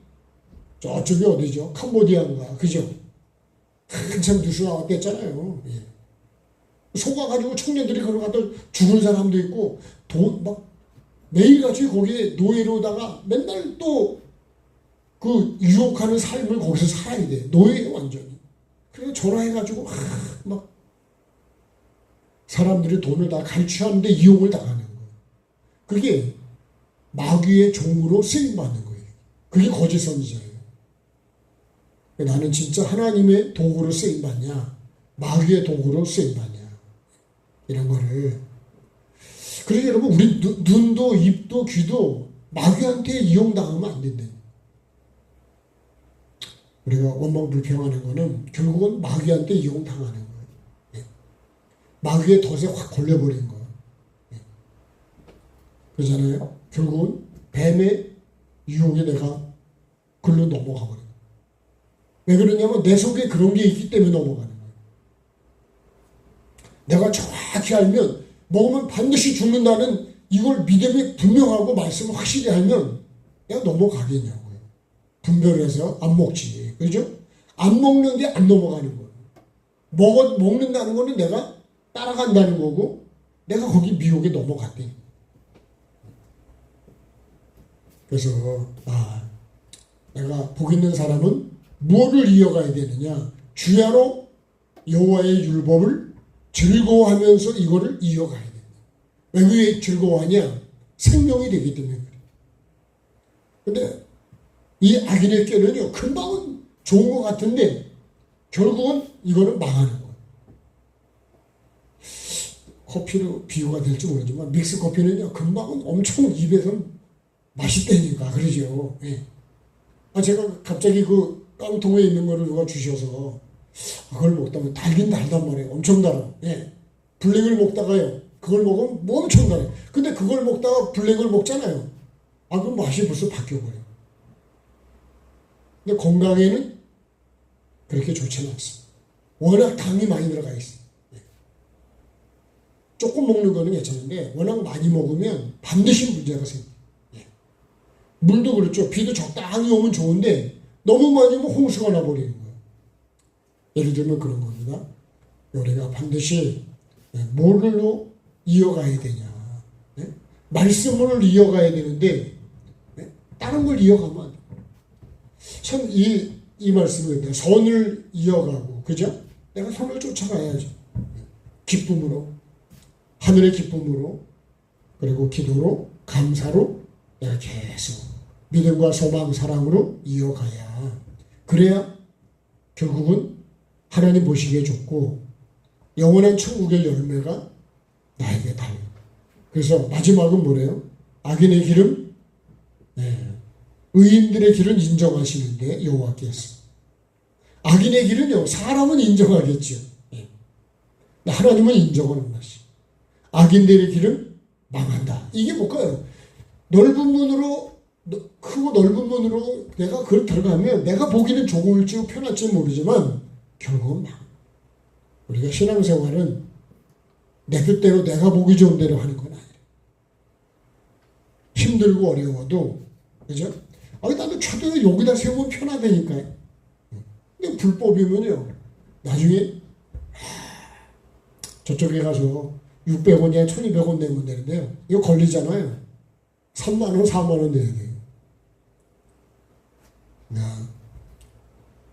저쪽이 어디죠? 캄보디아인가, 그죠? 한참 뉴스 나왔댔잖아요. 예. 속아가지고 청년들이 그걸 갖다 죽은 사람도 있고, 돈 막 매일같이 거기에 노예로다가 맨날 또 그 유혹하는 삶을 거기서 살아야 돼. 노예에 완전히. 그래서 전화해가지고 막 사람들이 돈을 다 갈취하는데 이용을 당하는 거예요. 그게 마귀의 종으로 쓰임받는 거예요. 그게 거짓 선지자예요. 나는 진짜 하나님의 도구로 쓰임받냐, 마귀의 도구로 쓰임받냐, 이런 거를. 그래서 여러분, 우리 눈도 입도 귀도 마귀한테 이용당하면 안 된다. 우리가 원망불평하는 거는 결국은 마귀한테 이용당하는 거예요. 예. 마귀의 덫에 확 걸려버린 거예요. 예. 그러잖아요. 결국은 뱀의 유혹에 내가 글로 넘어가 버려요. 왜 그러냐면 내 속에 그런 게 있기 때문에 넘어가는 거예요. 내가 정확히 알면 먹으면 반드시 죽는다는 이걸 믿음이 분명하고 말씀을 확실히 알면 내가 넘어가겠냐고요. 분별해서 안 먹지. 그죠? 안 먹는데 안 넘어가는 거예요. 먹는다는 거는 내가 따라간다는 거고, 내가 거기 미혹에 넘어갔대. 그래서 내가 복 있는 사람은 뭐를 이어가야 되느냐? 주야로 여호와의 율법을 즐거워하면서 이거를 이어가야 된다. 왜 즐거워하냐? 생명이 되기 때문에 그래. 근데 이 악인의 꾀는요, 금방은 좋은 것 같은데 결국은 이거는 망하는 거예요. 커피로 비유가 될지 모르지만 믹스 커피는요, 금방은 엄청 입에서 맛있다니까. 그러죠. 예. 제가 갑자기 그 깡통에 있는 거를 누가 주셔서 그걸 먹다가 달긴 달단 말이에요. 엄청 달아. 예. 블랙을 먹다가요, 그걸 먹으면 뭐 엄청 달아요. 근데 그걸 먹다가 블랙을 먹잖아요. 그럼 맛이 벌써 바뀌어버려요. 근데 건강에는 그렇게 좋지는 않습니다. 워낙 당이 많이 들어가 있어요. 예. 조금 먹는 거는 괜찮은데 워낙 많이 먹으면 반드시 문제가 생겨요. 예. 물도 그렇죠. 비도 적당히 오면 좋은데 너무 많이 오면 홍수가 나버리는 거예요. 예를 들면 그런 겁니다. 우리가 반드시 뭘로 이어가야 되냐. 예? 말씀을 이어가야 되는데 다른 걸 이어가면 안 돼요. 참 이 말씀은 선을 이어가고, 그죠? 내가 선을 쫓아가야죠. 기쁨으로, 하늘의 기쁨으로, 그리고 기도로, 감사로 내가 계속 믿음과 소망, 사랑으로 이어가야, 그래야 결국은 하나님 보시기에 좋고 영원한 천국의 열매가 나에게 달려. 그래서 마지막은 뭐래요? 악인의 길은 의인들의 길은 인정하시는데 여호와께서 악인의 길은요 사람은 인정하겠죠. 하나님은 인정하는 것이 악인들의 길은 망한다. 이게 뭘까요? 넓은 문으로 크고 넓은 문으로 내가 그걸 들어가면 내가 보기는 좋을지 편할지 모르지만 결국은 망. 우리가 신앙생활은 내 뜻대로 내가 보기 좋은 대로 하는 건 아니에요. 힘들고 어려워도 그죠? 나도 차도 여기다 세우면 편하다니까요. 근데 불법이면요 나중에 저쪽에 가서 600원이야 1200원 내면 되는데요. 이거 걸리잖아요. 3만원 4만원 내야 돼요.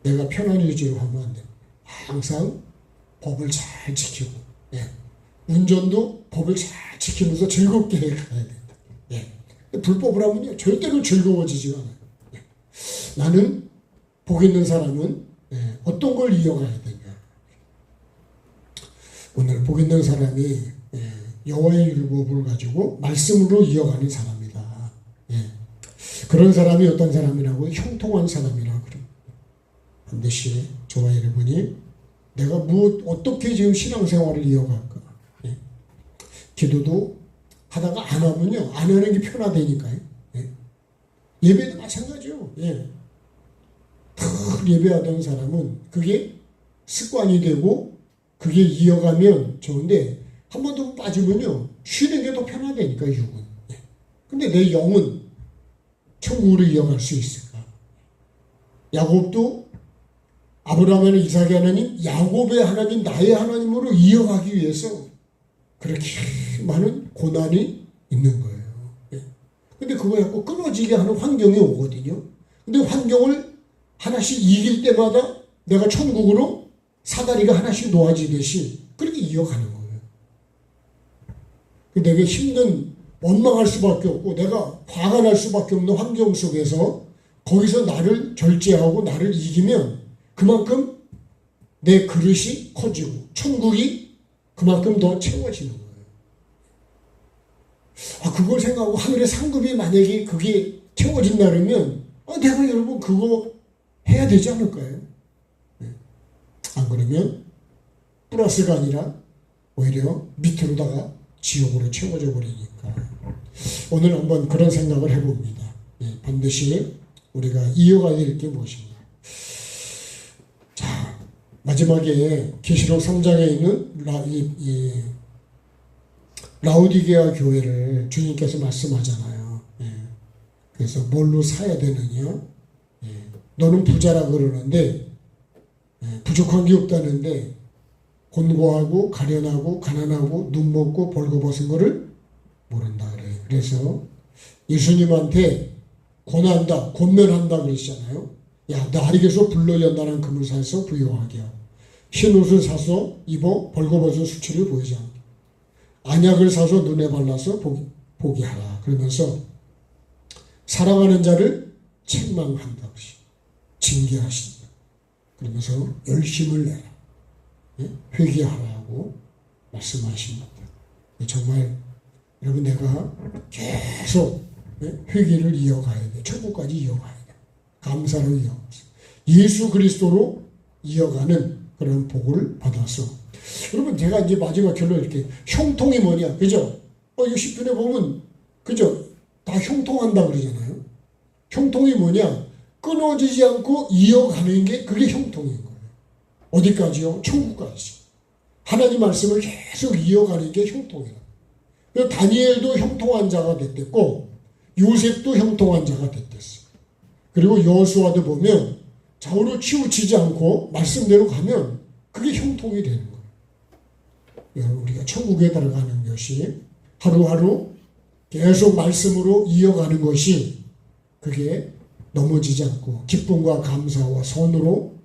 내가 편한 의지로 하면 안 돼요. 항상 법을 잘 지키고 운전도 법을 잘 지키면서 즐겁게 가야 된다. 불법을 하면요 절대로 즐거워지지가 않아요. 나는 복 있는 사람은 어떤 걸 이어가야 되냐. 오늘 복 있는 사람이 여호와의 율법을 가지고 말씀으로 이어가는 사람이다. 그런 사람이 어떤 사람이라고? 형통한 사람이라고 그래요. 반드시 저와 여러분이 내가 어떻게 지금 신앙생활을 이어갈까? 기도도 하다가 안 하면요 안 하는 게 편하다니까요. 예배도 마찬가지요. 늘 예배하던 사람은 그게 습관이 되고 그게 이어가면 좋은데 한 번 더 빠지면요 쉬는 게 더 편하다니까 육은. 근데 내 영은 천국으로 이어갈 수 있을까? 야곱도 아브라함의 이삭의 하나님, 야곱의 하나님, 나의 하나님으로 이어가기 위해서 그렇게 많은 고난이 있는 거예요. 근데 그거 자꾸 끊어지게 하는 환경이 오거든요. 근데 환경을 하나씩 이길 때마다 내가 천국으로 사다리가 하나씩 놓아지듯이 그렇게 이어가는 거예요. 내가 힘든 원망할 수밖에 없고 내가 화가 날 수밖에 없는 환경 속에서 거기서 나를 절제하고 나를 이기면 그만큼 내 그릇이 커지고 천국이 그만큼 더 채워지는 거예요. 그걸 생각하고 하늘의 상급이 만약에 그게 채워진다 그러면 내가 여러분 그거 해야 되지 않을까요? 안 그러면 플러스가 아니라 오히려 밑으로다가 지옥으로 채워져 버리니까 오늘 한번 그런 생각을 해봅니다. 반드시 우리가 이어가야 될 게 무엇인가. 자, 마지막에 계시록 3장에 있는 라우디게아 교회를 주님께서 말씀하잖아요. 그래서 뭘로 사야 되느냐? 너는 부자라 그러는데 부족한 게 없다는데 곤고하고 가련하고 가난하고 눈먹고 벌거벗은 거를 모른다 그래요. 그래서 예수님한테 권한다, 권면한다 그러시잖아요. 야, 나에게서 불로 연단한 금을 사서 부유하게 하고 흰 옷을 사서 입어 벌거벗은 수치를 보이지 않게 안약을 사서 눈에 발라서 보게 하라. 그러면서 사랑하는 자를 책망한다. 징계하신다. 그러면서 열심을 내라. 회개하라고 말씀하십니다. 정말 여러분 내가 계속 회개를 이어가야 돼. 천국까지 이어가야 돼. 감사로 이어가서 예수 그리스도로 이어가는 그런 복을 받아서 여러분 제가 이제 마지막 결론 이렇게 형통이 뭐냐 그죠? 이거 10분에 보면 그죠? 다 형통한다 그러잖아요. 형통이 뭐냐? 끊어지지 않고 이어가는 게 그게 형통인 거예요. 어디까지요? 천국까지. 하나님 말씀을 계속 이어가는 게 형통이에요. 다니엘도 형통한 자가 됐고 요셉도 형통한 자가 됐댔어요. 그리고 여호수아도 보면 좌우로 치우치지 않고 말씀대로 가면 그게 형통이 되는 거예요. 우리가 천국에 들어가는 것이 하루하루 계속 말씀으로 이어가는 것이 그게 넘어지지 않고 기쁨과 감사와 선으로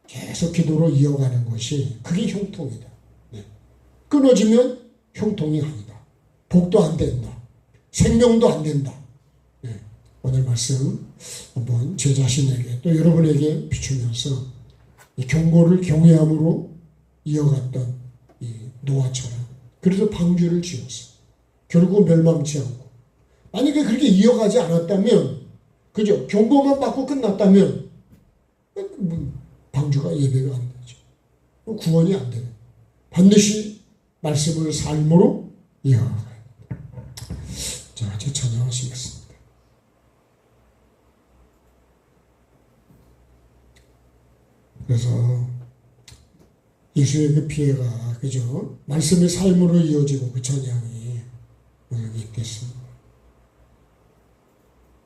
계속 기도로 이어가는 것이 그게 형통이다. 끊어지면 형통이 아니다. 복도 안 된다. 생명도 안 된다. 오늘 말씀 한번 제 자신에게 또 여러분에게 비추면서 이 경고를 경외함으로 이어갔던 이 노아처럼. 그래서 방주를 지었어. 결국 멸망치 않고. 만약에 그렇게 이어가지 않았다면, 그죠? 경고만 받고 끝났다면 방주가 예배가 안 되죠. 구원이 안 되는. 반드시 말씀을 삶으로 이어가야 됩니다. 자, 이제 찬양하시겠습니다. 그래서 예수의 그 피해가, 그죠? 말씀의 삶으로 이어지고 그 찬양이 오늘 있겠습니다.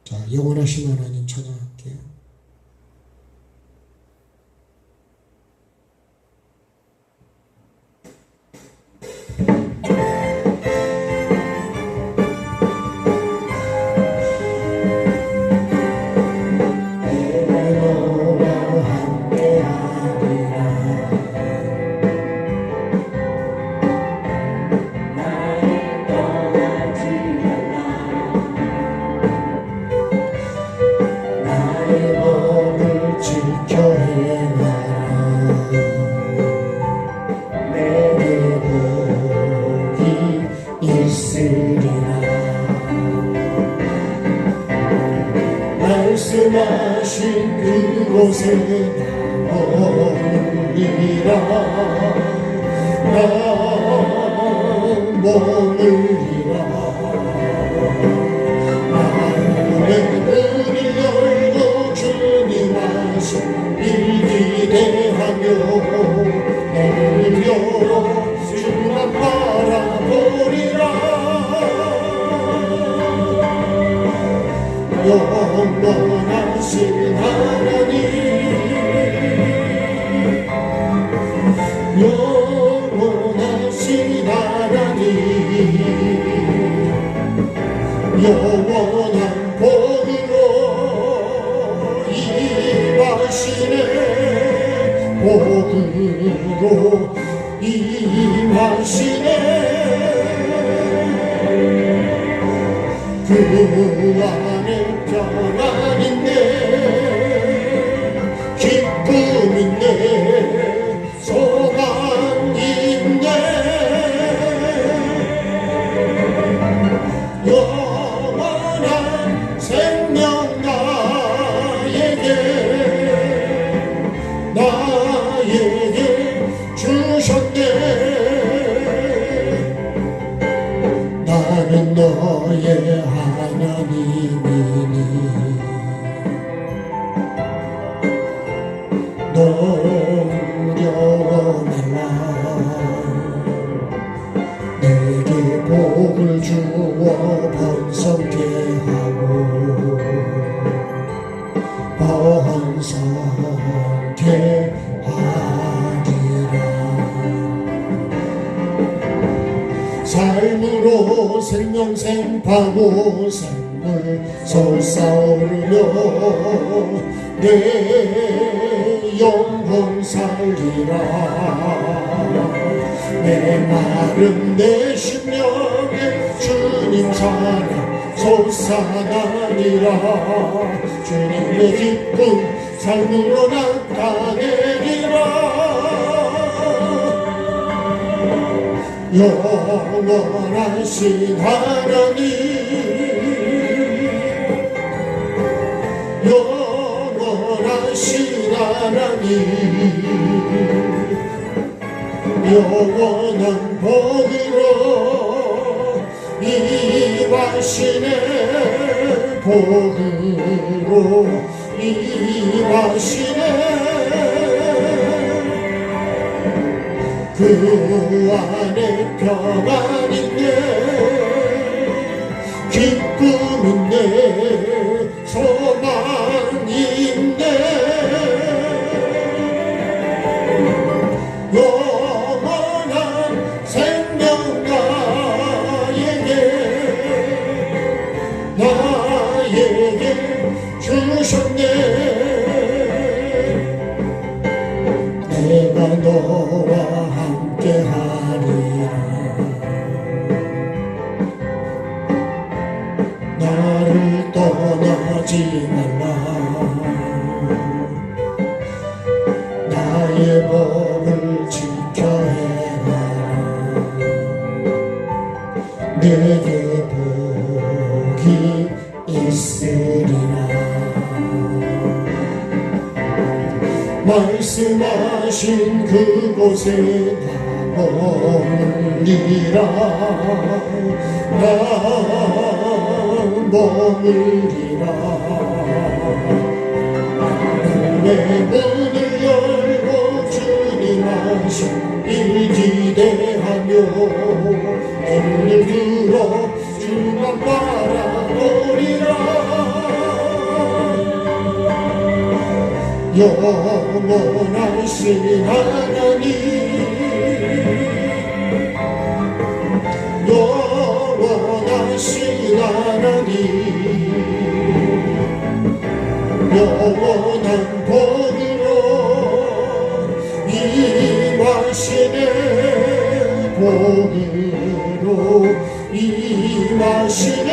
자, 영원하신 하나님 찬양할게요. 말씀하신 그곳에 머물리라. 나 머물리라. 마음의 문을 열고 주님 하신 일 기대하며 너를 열어 주만 바라보리라. 영원하신 하나님, 영원하신 하나님, 영원한 복으로 임하시네. 복으로 임하시네. 그 안에 평안인데 기쁨 있네. 소망 있네. 영원한 생명 나에게 주셨네. 나는 너의 하나님이니 두려워 말라. 내게 복을 주어 번성케 하고 번성케 하리라. 삶으로 생명샘파고 샘물 솟아오르며 내 영혼 살리라. 내 마른 내 심령에 주님 사랑 솟아나리라. 주님의 기쁨 삶으로 나타내리라. 영원하신 하나님, 영원하신 하나님, 영원한 복으로 임하시네. 복으로 임하시네. 그 안에 평안 있네. 기쁨 있네. 소망 있네. 영원한 생명 나에게 주셨네. 내가 너와 함께 하리라. 나를 떠나지 말라. 내게 복이 있으리라. 말씀하신 그곳에 나 머물리라. 나 머물리라. 내 문을 열고 주님 하신 일 기대하며 오늘 들어 주만 바라보리라. 영원하신 하나님, 영원하신 하나님, 영원한 복으로 임하시네. 복으로 임하시네.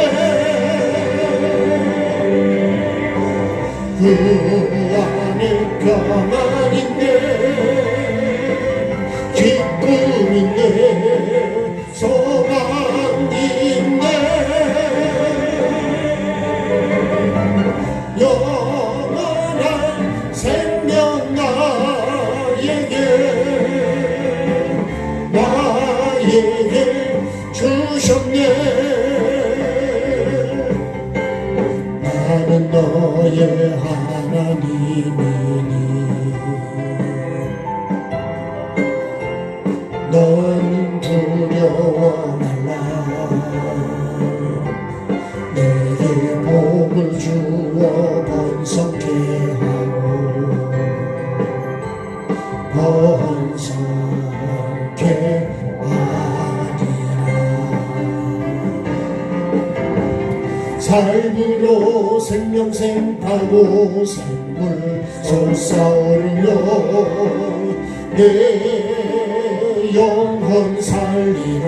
그 안에 평안인데 기쁨인데 소망인데 영원한 생명 나에게 주셨네. 나는 너의 하나님이니 넌 두려워 말라. 내게 복을 주어 번성케 하고 번성케 삶으로 생명샘 타고 샘물 솟아오르며 내 영혼 살리라.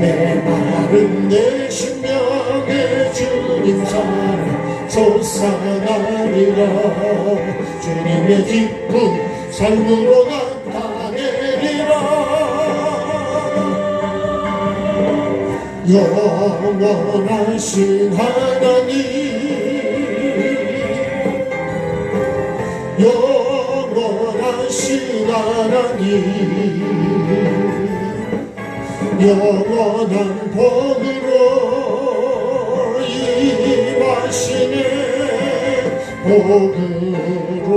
내 마른 내 심령에 주님 사랑 솟아나리라. 주님의 기쁨 삶으로 나타내리라. 영원하신 하나님, 영원하신 하나님, 영원한 복으로 임하시네. 복으로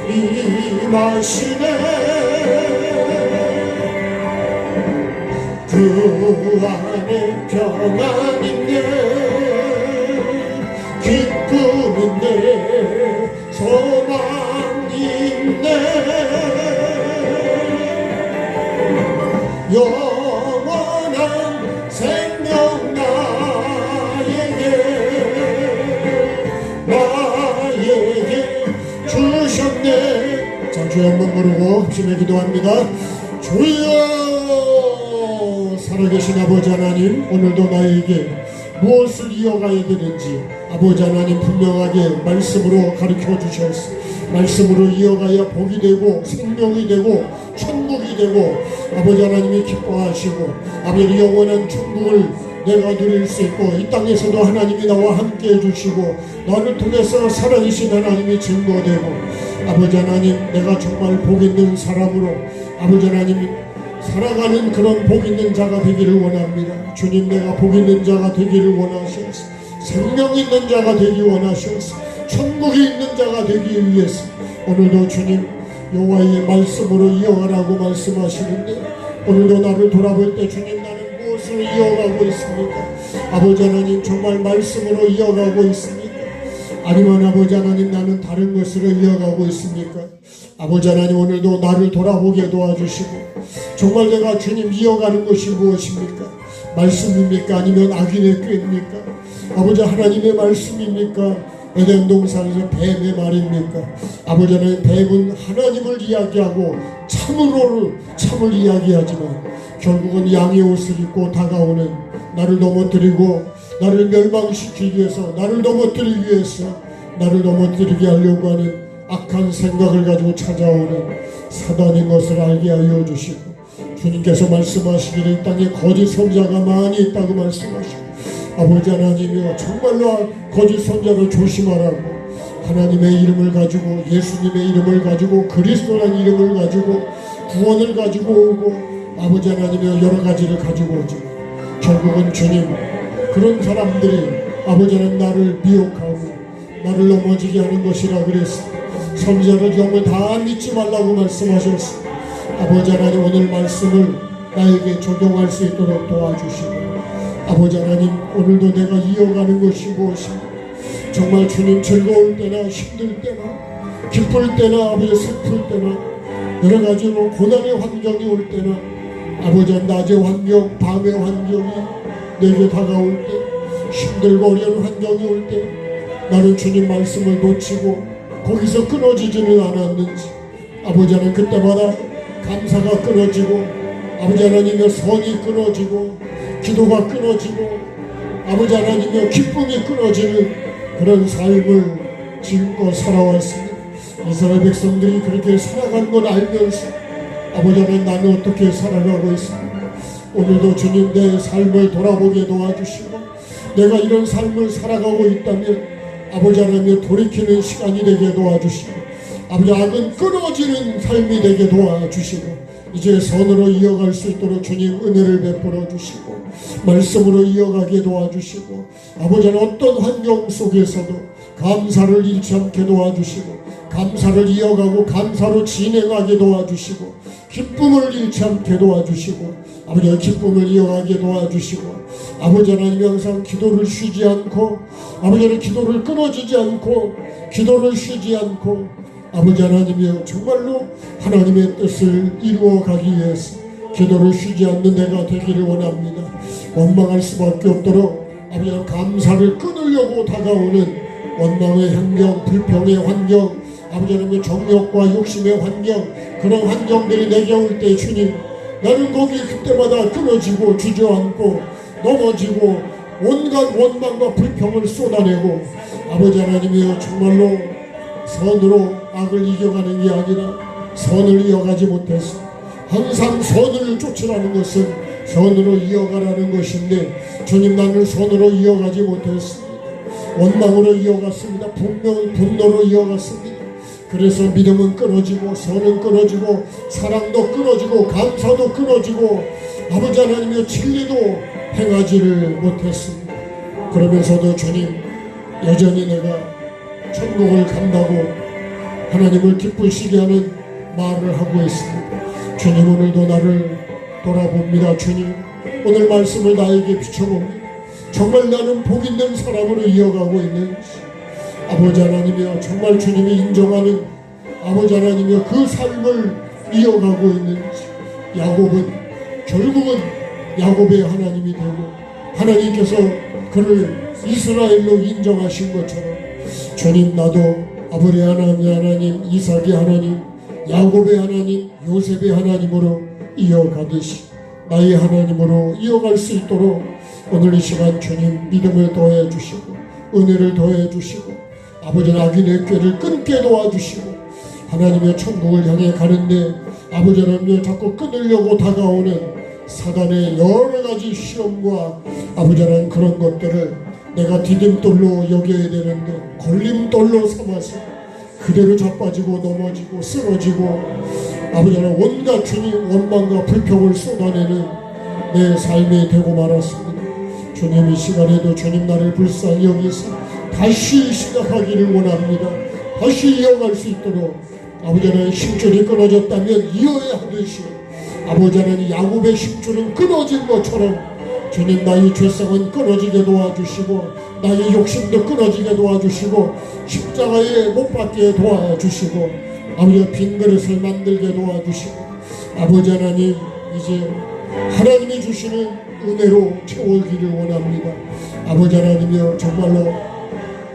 임하시네. 그 안에 평안인데 기쁨인데 소망인데 영원한 생명 나에게 주셨네. 자, 주여 한번 부르고 힘에 기도합니다. 주여, 살아계신 아버지 하나님, 오늘도 나에게 무엇을 이어가야 되는지 아버지 하나님 분명하게 말씀으로 가르쳐 주셨습니다. 말씀으로 이어가야 복이 되고 생명이 되고 천국이 되고 아버지 하나님이 기뻐하시고 아버지 영원한 천국을 내가 누릴 수 있고 이 땅에서도 하나님이 나와 함께 해주시고 나를 통해서 살아계신 하나님이 증거되고 아버지 하나님, 내가 정말 복 있는 사람으로 아버지 하나님 살아가는 그런 복 있는 자가 되기를 원합니다. 주님, 내가 복 있는 자가 되기를 원하셔서 생명 있는 자가 되기 원하셔서 천국이 있는 자가 되기 위해서 오늘도 주님 여호와의 말씀으로 이어가라고 말씀하시는데 오늘도 나를 돌아볼 때 주님, 나는 무엇을 이어가고 있습니까? 아버지 하나님, 정말 말씀으로 이어가고 있습니까? 아니면 아버지 하나님, 나는 다른 것으로 이어가고 있습니까? 아버지 하나님, 오늘도 나를 돌아보게 도와주시고 정말 내가 주님 이어가는 것이 무엇입니까? 말씀입니까? 아니면 악인의 꾀입니까? 아버지 하나님의 말씀입니까? 에덴 동산에서 뱀의 말입니까? 아버지 하나님, 뱀은 하나님을 이야기하고 참을 이야기하지만 결국은 양의 옷을 입고 다가오는 나를 넘어뜨리고 나를 멸망시키기 위해서 나를 넘어뜨리기 위해서 나를 넘어뜨리게 하려고 하는 악한 생각을 가지고 찾아오는 사단인 것을 알게 하여 주시고 주님께서 말씀하시기를 이 땅에 거짓 선자가 많이 있다고 말씀하시고 아버지 하나님이여 정말로 거짓 선자를 조심하라고 하나님의 이름을 가지고 예수님의 이름을 가지고 그리스도라는 이름을 가지고 구원을 가지고 오고 아버지 하나님이여 여러 가지를 가지고 오지 결국은 주님 그런 사람들이 아버지 하나님 나를 미혹하고 나를 넘어지게 하는 것이라 그랬어. 선자를 영을 다 믿지 말라고 말씀하셨어. 아버지 하나님 오늘 말씀을 나에게 적용할 수 있도록 도와주시고 아버지 하나님 오늘도 내가 이어가는 것이 무엇인가 정말 주님 즐거울 때나 힘들 때나 기쁠 때나 아버지 슬플 때나 여러 가지로 고난의 환경이 올 때나 아버지 낮의 환경 밤의 환경이 내게 다가올 때 힘들고 어려운 환경이 올 때 나는 주님 말씀을 놓치고 거기서 끊어지지는 않았는지 아버지 하나님 그때마다 감사가 끊어지고 아버지 하나님의 선이 끊어지고 기도가 끊어지고 아버지 하나님의 기쁨이 끊어지는 그런 삶을 지금껏 살아왔습니다. 이스라엘 백성들이 그렇게 살아간 걸 알면서 아버지 하나님 나는 어떻게 살아가고 있습니까? 오늘도 주님 내 삶을 돌아보게 도와주시고 내가 이런 삶을 살아가고 있다면 아버지 하나님 돌이키는 시간이 되게 도와주시고 아버지 악은 끊어지는 삶이 되게 도와주시고 이제 선으로 이어갈 수 있도록 주님 은혜를 베풀어 주시고 말씀으로 이어가게 도와주시고 아버지 하나님 어떤 환경 속에서도 감사를 잃지 않게 도와주시고 감사를 이어가고 감사로 진행하게 도와주시고 기쁨을 잃지 않게 도와주시고 아버지 기쁨을 이어가게 도와주시고 아버지 하나님 항상 기도를 쉬지 않고 아버지 하나님 기도를 끊어지지 않고 기도를 쉬지 않고 아버지 하나님이여 정말로 하나님의 뜻을 이루어가기 위해서 기도를 쉬지 않는 내가 되기를 원합니다. 원망할 수밖에 없도록 아버지 하나님 감사를 끊으려고 다가오는 원망의 환경 불평의 환경 아버지 하나님의 정욕과 욕심의 환경 그런 환경들이 내게 올 때 주님 나는 거기 그때마다 끊어지고 주저앉고 넘어지고 온갖 원망과 불평을 쏟아내고 아버지 하나님이여 정말로 선으로 악을 이겨가는 게 아니라 선을 이어가지 못해서 항상 선을 쫓으라는 것은 선으로 이어가라는 것인데 주님 나는 선으로 이어가지 못했습니다. 원망으로 이어갔습니다. 분노로 이어갔습니다. 그래서 믿음은 끊어지고 선은 끊어지고 사랑도 끊어지고 감사도 끊어지고 아버지 하나님의 진리도 행하지를 못했습니다. 그러면서도 주님 여전히 내가 천국을 간다고 하나님을 기쁘시게 하는 말을 하고 있습니다. 주님 오늘도 나를 돌아봅니다. 주님 오늘 말씀을 나에게 비춰봅니다. 정말 나는 복 있는 사람으로 이어가고 있는지 아버지 하나님이여 정말 주님이 인정하는 아버지 하나님이여 그 삶을 이어가고 있는지 야곱은 결국은 야곱의 하나님이 되고 하나님께서 그를 이스라엘로 인정하신 것처럼 주님 나도 아브라함의 하나님 이삭의 하나님 야곱의 하나님 요셉의 하나님으로 이어가듯이 나의 하나님으로 이어갈 수 있도록 오늘 이 시간 주님 믿음을 더해 주시고 은혜를 더해 주시고 아버지 악인의 꾀를 끊게 도와주시고 하나님의 천국을 향해 가는데 아버지 하나님을 자꾸 끊으려고 다가오는 사단의 여러 가지 시험과 아버지 하나님 그런 것들을 내가 디딤돌로 여겨야 되는데 걸림돌로 삼아서 그대로 자빠지고 넘어지고 쓰러지고 아버지 하나님 온갖 주님 원망과 불평을 쏟아내는 내 삶이 되고 말았습니다. 주님 이 시간에도 주님 나를 불쌍히 여기서 다시 시작하기를 원합니다. 다시 이어갈 수 있도록 아버지 하나님 힘줄이 끊어졌다면 이어야 하듯이 아버지 하나님 야곱의 힘줄은 끊어진 것처럼 주님 나의 죄성은 끊어지게 도와주시고 나의 욕심도 끊어지게 도와주시고 십자가에 못 박게 도와주시고 아버지 빈 그릇을 만들게 도와주시고 아버지 하나님 이제 하나님이 주시는 은혜로 채워기를 원합니다. 아버지 하나님이여 정말로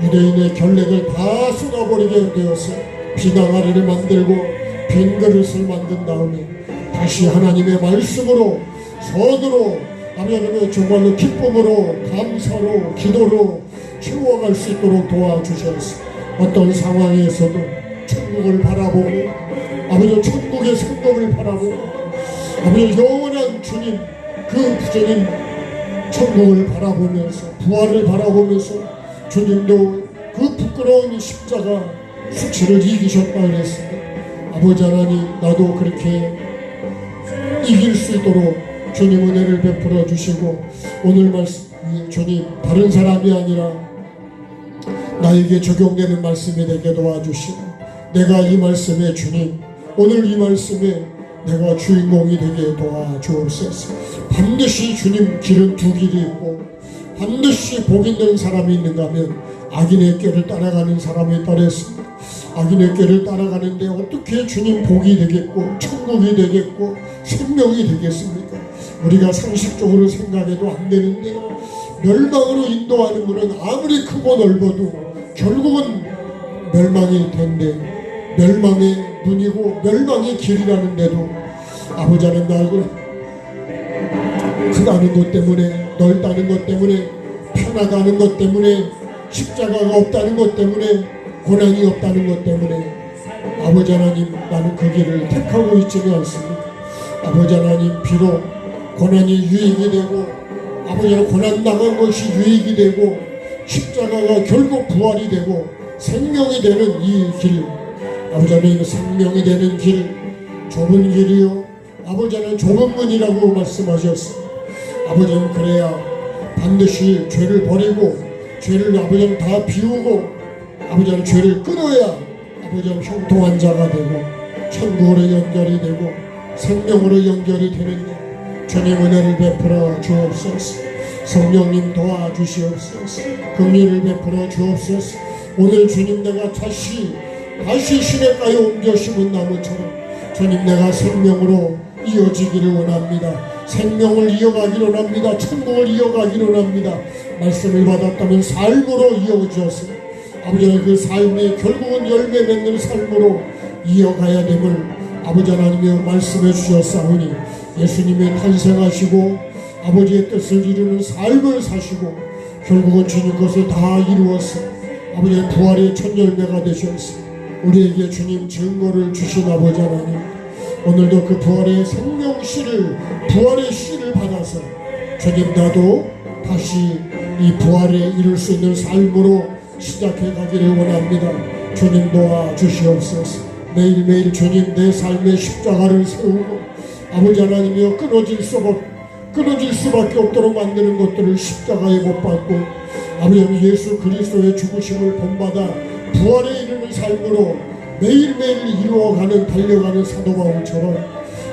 유대인의 결례를 다 쏟아버리게 되어서 비낭아리를 만들고 빈 그릇을 만든 다음에 다시 하나님의 말씀으로 선으로 하나님의 정말로 기쁨으로 감사로 기도로 채워갈 수 있도록 도와주셔서 어떤 상황에서도 천국을 바라보고 아버지 천국의 성공을 바라보고 아버지 영원한 주님 그 주님 천국을 바라보면서 부활을 바라보면서 주님도 그 부끄러운 십자가 수치를 이기셨다 그랬습니다. 아버지 하나님 나도 그렇게 이길 수 있도록 주님 은혜를 베풀어 주시고 오늘 말씀 주님 다른 사람이 아니라 나에게 적용되는 말씀이 되게 도와주시고 내가 이 말씀에 주님 오늘 이 말씀에 내가 주인공이 되게 도와주옵소서. 반드시 주님 길은 두 길이 있고 반드시 복 있는 사람이 있는가 하면 악인의 꾀를 따라가는 사람이 있다 그랬습니다. 악인의 꾀를 따라가는데 어떻게 주님 복이 되겠고 천국이 되겠고 생명이 되겠습니까? 우리가 상식적으로 생각해도 안 되는데 멸망으로 인도하는 분은 아무리 크고 넓어도 결국은 멸망일 텐데 멸망의 눈이고 멸망의 길이라는데도 아버지 하나님 나를 크다는 것 때문에 넓다는 것 때문에 편하다는 것 때문에 십자가가 없다는 것 때문에 고난이 없다는 것 때문에 아버지 하나님 나는 그 길을 택하고 있지는 않습니다. 아버지 하나님 비록 고난이 유익이 되고 아버지 하나님 고난 당한 것이 유익이 되고 십자가가 결국 부활이 되고 생명이 되는 이 길 아버지 하나님 생명이 되는 길 좁은 길이요 아버지 하나님 좁은 문이라고 말씀하셨습니다. 아버지 하나님 그래야 반드시 죄를 버리고 죄를 아버지 하나님 다 비우고 아버지 하나님 죄를 끊어야 아버지 하나님 형통한 자가 되고 천국으로 연결이 되고 생명으로 연결이 되는데 주님 은혜를 베풀어 주옵소서. 성령님 도와주시옵소서. 긍휼을 베풀어 주옵소서. 오늘 주님 내가 다시 시냇가에 옮겨 심은 나무처럼 주님 내가 생명으로 이어지기를 원합니다. 생명을 이어가기를 원합니다. 천국을 이어가기를 원합니다. 말씀을 받았다면 삶으로 이어져서 아버지 하나님 그 삶이 결국은 열매 맺는 삶으로 이어가야 됨을 아버지 하나님이 말씀해 주셨사오니 예수님이 탄생하시고 아버지의 뜻을 이루는 삶을 사시고 결국은 주님 것을 다 이루어서 아버지의 부활의 첫 열매가 되셨습니다. 우리에게 주님 증거를 주신 아버지 하나님 오늘도 그 부활의 생명씨를 부활의 씨를 받아서 주님 나도 다시 이 부활에 이룰 수 있는 삶으로 시작해 가기를 원합니다. 주님 도와주시옵소서. 매일매일 주님 내 삶의 십자가를 세우고 아버지 하나님이여 끊어질 수밖에 없도록 만드는 것들을 십자가에 못 박고 아버지 하나님 예수 그리스도의 죽으심을 본받아 부활에 이르는 삶으로 매일매일 이루어가는 달려가는 사도 바울처럼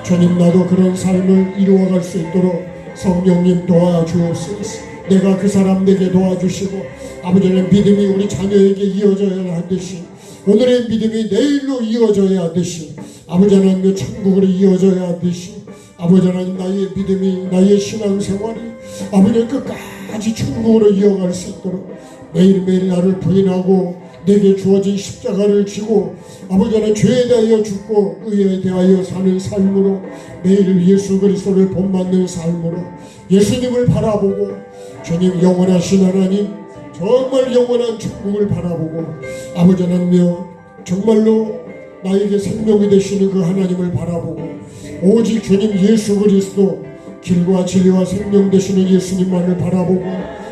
주님 나도 그런 삶을 이루어갈 수 있도록 성령님 도와주옵소서. 내가 그 사람 되게 도와주시고 아버지 하나님 믿음이 우리 자녀에게 이어져야 하듯이 오늘의 믿음이 내일로 이어져야 하듯이 아버지 하나님의 천국으로 이어져야 하듯이 아버지 하나님 나의 믿음이 나의 신앙생활이 아버지 하나님 끝까지 천국으로 이어갈 수 있도록 매일매일 나를 부인하고 내게 주어진 십자가를 지고 아버지 하나님 죄에 대하여 죽고 의에 대하여 사는 삶으로 매일 예수 그리스도를 본받는 삶으로 예수님을 바라보고 주님 영원하신 하나님 정말 영원한 천국을 바라보고 아버지 하나님이여 정말로 나에게 생명이 되시는 그 하나님을 바라보고 오직 주님 예수 그리스도 길과 진리와 생명 되시는 예수님만을 바라보고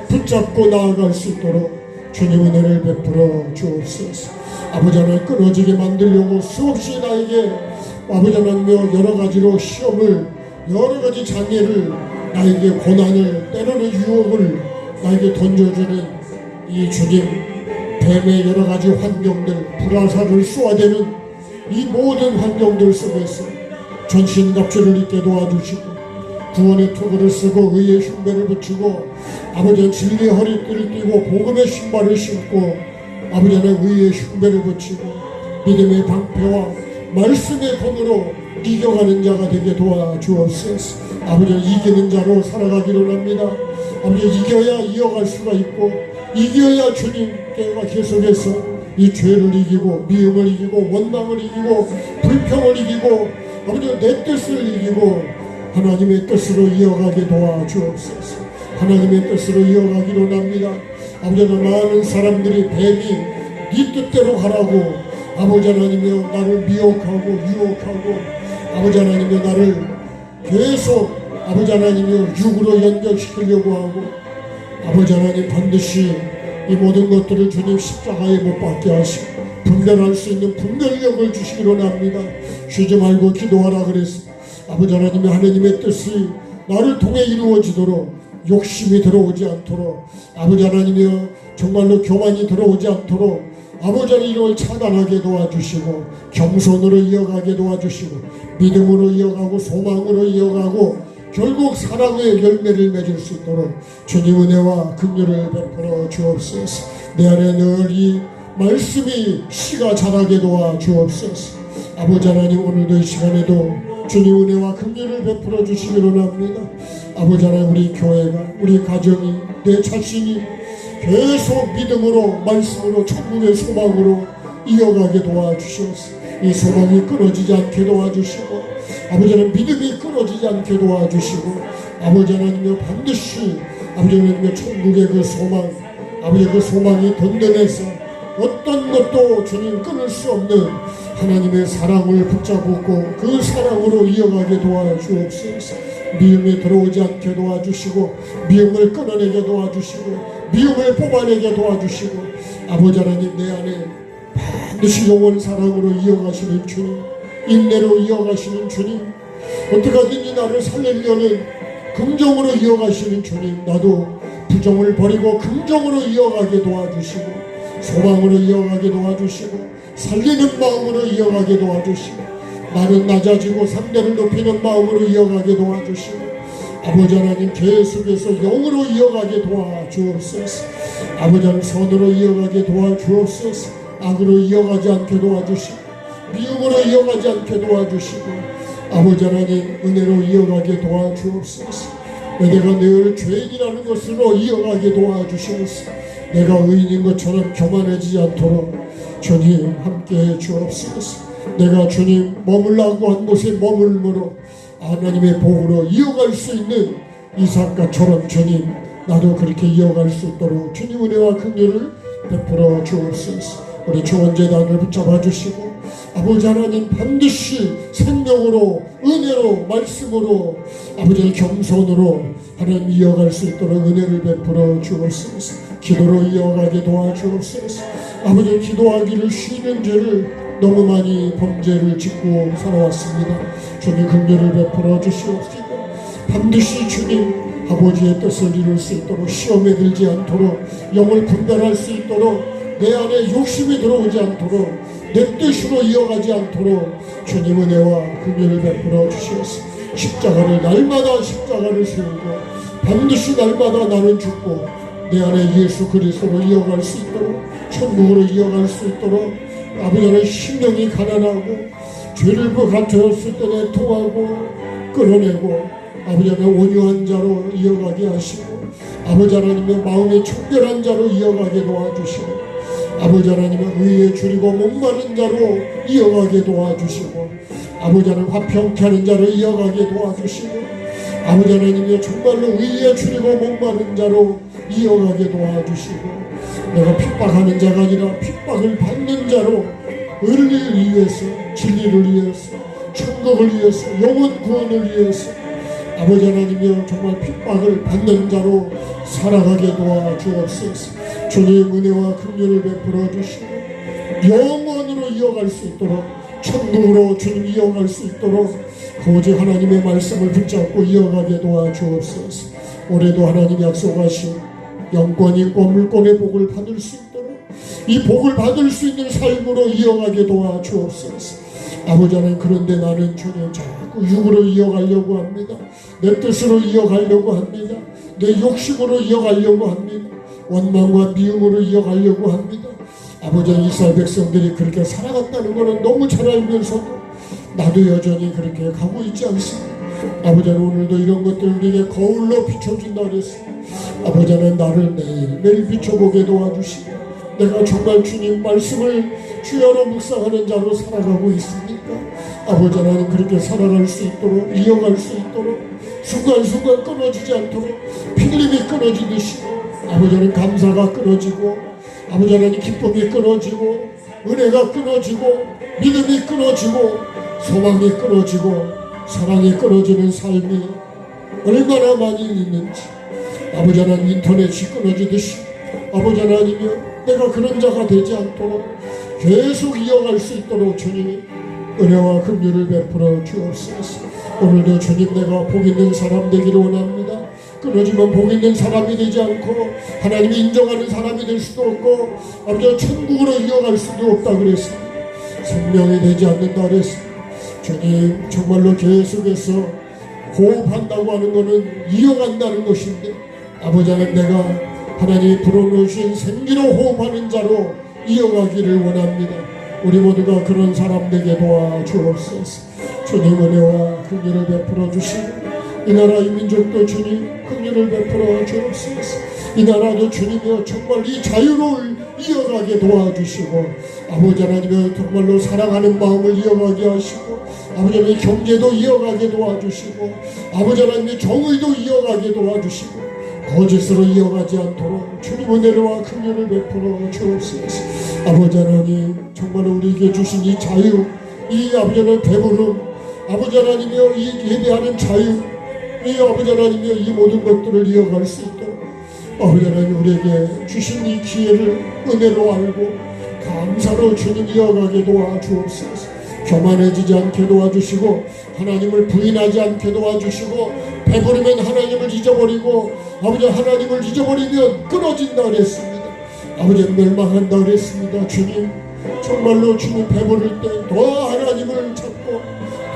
붙잡고 나아갈 수 있도록 주님 은혜를 베풀어 주옵소서. 아버지 하나님 끊어지게 만들려고 수없이 나에게 아버지 하나님이여 여러 가지로 시험을 여러 가지 장애를 나에게 고난을 때로는 유혹을 나에게 던져주는 이 주님 뱀의 여러 가지 환경들 불화살을 쏘아대는 이 모든 환경들 속에서 전신갑주를 입게 도와주시고 구원의 투구를 쓰고 의의 흉배를 붙이고 아버지는 진리의 허리띠를 띠고 복음의 신발을 신고 아버지는 의의 흉배를 붙이고 믿음의 방패와 말씀의 검으로 이겨가는 자가 되게 도와주옵소서. 아버지는 이기는 자로 살아가기를 합니다. 아버지 이겨야 이어갈 수가 있고 이겨야 주님께가 계속해서 이 죄를 이기고 미움을 이기고 원망을 이기고 불평을 이기고 아버지 내 뜻을 이기고 하나님의 뜻으로 이어가게 도와주옵소서. 하나님의 뜻으로 이어가기로 합니다. 아버지 많은 사람들이 뱀이 네 뜻대로 가라고 아버지 하나님이여 나를 미혹하고 유혹하고 아버지 하나님이여 나를 계속 아버지 하나님이여 육으로 연결시키려고 하고 아버지 하나님 반드시 이 모든 것들을 주님 십자가에 못 박게 하시고 분별할 수 있는 분별력을 주시기로 합니다. 쉬지 말고 기도하라 그랬어. 아버지 하나님의 뜻이 나를 통해 이루어지도록 욕심이 들어오지 않도록 아버지 하나님이여 정말로 교만이 들어오지 않도록 아버지 하나님 이걸 차단하게 도와주시고 겸손으로 이어가게 도와주시고 믿음으로 이어가고 소망으로 이어가고 결국 사랑의 열매를 맺을 수 있도록 주님 은혜와 긍휼을 베풀어 주옵소서. 내 안에 늘 이 말씀이 씨가 자라게 도와 주옵소서. 아버지 하나님 오늘도 이 시간에도 주님 은혜와 긍휼을 베풀어 주시기로 합니다. 아버지 하나님 우리 교회가 우리 가정이 내 자신이 계속 믿음으로 말씀으로 천국의 소망으로 이어가게 도와주시옵소서. 이 소망이 끊어지지 않게 도와주시고 아버지 하나님 믿음이 끊어지지 않게 도와주시고 아버지 하나님여 반드시 아버지 하나님여 천국의 그 소망 아버지 그 소망이 든든해서 어떤 것도 주님 끊을 수 없는 하나님의 사랑을 붙잡고 그 사랑으로 이어가게 도와주옵소서. 미움이 들어오지 않게 도와주시고 미움을 끊어내게 도와주시고 미움을 뽑아내게 도와주시고 아버지 하나님 내 안에 반드시 영원 사랑으로 이어가시는 주님 인내로 이어가시는 주님 어떻게든지 나를 살리려는 긍정으로 이어가시는 주님 나도 부정을 버리고 긍정으로 이어가게 도와주시고 소망으로 이어가게 도와주시고 살리는 마음으로 이어가게 도와주시고 나는 낮아지고 상대를 높이는 마음으로 이어가게 도와주시고 아버지 하나님 계속해서 영으로 이어가게 도와주옵소서. 아버지 하나님 선으로 이어가게 도와주옵소서. 악으로 이어가지 않게 도와주시고 미움으로 이어가지 않게 도와주시고 아버지 하나님 은혜로 이어가게 도와주옵소서. 내가 늘 죄인이라는 것으로 이어가게 도와주시옵소서. 내가 의인인 것처럼 교만해지지 않도록 주님 함께해 주옵소서. 내가 주님 머물라고 한 곳에 머물므로 하나님의 복으로 이어갈 수 있는 이삭과처럼 주님 나도 그렇게 이어갈 수 있도록 주님 은혜와 긍휼을 베풀어 주옵소서. 우리 주원재단을 붙잡아 주시고 아버지 하나님 반드시 생명으로 은혜로 말씀으로 아버지의 겸손으로 하나님 이어갈 수 있도록 은혜를 베풀어 주옵소서. 기도로 이어가게 도와주옵소서. 아버지 기도하기를 쉬는 죄를 너무 많이 범죄를 짓고 살아왔습니다. 주님 긍휼을 베풀어 주시옵시고 반드시 주님 아버지의 뜻을 이룰 수 있도록 시험에 들지 않도록 영을 분별할 수 있도록 내 안에 욕심이 들어오지 않도록 내 뜻으로 이어가지 않도록 주님 은혜와 긍휼을 베풀어 주시옵소서. 십자가를 날마다 십자가를 세우고 반드시 날마다 나는 죽고 내 안에 예수 그리스도로 이어갈 수 있도록 천국으로 이어갈 수 있도록 아버지는 심령이 가난하고 죄를 같았을 때 내통하고 끌어내고 아버지는 온유한 자로 이어가게 하시고 아버지 하나님의 마음이 청결한 자로 이어가게 도와주시고 아버지 하나님의 의에 줄이고 목마른 자로 이어가게 도와주시고 아버지 하나님 화평케 하는 자로 이어가게 도와주시고 아버지 하나님의 정말로 의에 줄이고 목마른 자로 이어가게 도와주시고 내가 핍박하는 자가 아니라 핍박을 받는 자로 의를 위해서 진리를 위해서 천국을 위해서 영원 구원을 위해서 아버지 하나님이여 정말 핍박을 받는 자로 살아가게 도와주옵소서. 주님 은혜와 긍휼을 베풀어 주시고 영원으로 이어갈 수 있도록 천국으로 주님 이어갈 수 있도록 오직 하나님의 말씀을 붙잡고 이어가게 도와주옵소서. 올해도 하나님 약속하신 영권인과 물권의 복을 받을 수 있도록 이 복을 받을 수 있는 삶으로 이어가게 도와주옵소서. 아버지 하나님 그런데 나는 주님 자꾸 육으로 이어가려고 합니다. 내 뜻으로 이어가려고 합니다. 내 욕심으로 이어가려고 합니다. 원망과 미움으로 이어가려고 합니다. 아버지 이스라엘 백성들이 그렇게 살아갔다는 것은 너무 잘 알면서도 나도 여전히 그렇게 가고 있지 않습니다. 아버지는 오늘도 이런 것들 우리에게 거울로 비춰준다 그랬습니다. 아버지는 나를 매일매일 비춰보게 도와주시고 내가 정말 주님 말씀을 주여로 묵상하는 자로 살아가고 있습니까? 아버지 하나님 그렇게 살아갈 수 있도록 이어갈 수 있도록 순간순간 끊어지지 않도록 필름이 끊어지듯이 아버지는 감사가 끊어지고 아버지 하나님 기쁨이 끊어지고 은혜가 끊어지고 믿음이 끊어지고 소망이 끊어지고 사랑이 끊어지는 삶이 얼마나 많이 있는지, 아버지 하나님 인터넷이 끊어지듯이 아버지 하나님이여 내가 그런 자가 되지 않도록 계속 이어갈 수 있도록 주님 은혜와 긍휼을 베풀어 주옵소서. 오늘도 주님 내가 복 있는 사람 되기를 원합니다. 끊어지면 복 있는 사람이 되지 않고 하나님이 인정하는 사람이 될 수도 없고 아버지 천국으로 이어갈 수도 없다 그랬습니다. 생명이 되지 않는다 그랬습니다. 주님 정말로 계속해서 호흡한다고 하는 것은 이어간다는 것인데 아버지 하나님 내가 하나님이 불어넣으신 생기로 호흡하는 자로 이어가기를 원합니다. 우리 모두가 그런 사람 되게 도와주옵소서. 주님 은혜와 긍휼을 베풀어 주시고 이 나라 이 민족도 주님 긍휼을 베풀어 주옵소서. 이 나라도 주님이여 정말 이 자유를 이어가게 도와주시고 아버지 하나님의 정말로 사랑하는 마음을 이어가게 하시고 아버지 하나님의 경제도 이어가게 도와주시고 아버지 하나님의 정의도 이어가게 도와주시고 거짓으로 이어가지 않도록 주님 은혜와 긍휼을 베풀어 주옵소서. 아버지 하나님 정말로 우리에게 주신 이 자유 이 아버지 하나님의 배부름 아버지 하나님이여 이 예배하는 자유 이 아버지 하나님이여 이 모든 것들을 이어갈 수 있도록 아버지 하나님 우리에게 주신 이 기회를 은혜로 알고 감사로 주님 이어가게 도와주옵소서. 교만해지지 않게 도와주시고 하나님을 부인하지 않게 도와주시고 배부르면 하나님을 잊어버리고 아버지 하나님을 잊어버리면 끊어진다 그랬습니다. 아버지 멸망한다 그랬습니다. 주님 정말로 주님 배부를 때 더 하나님을 찾고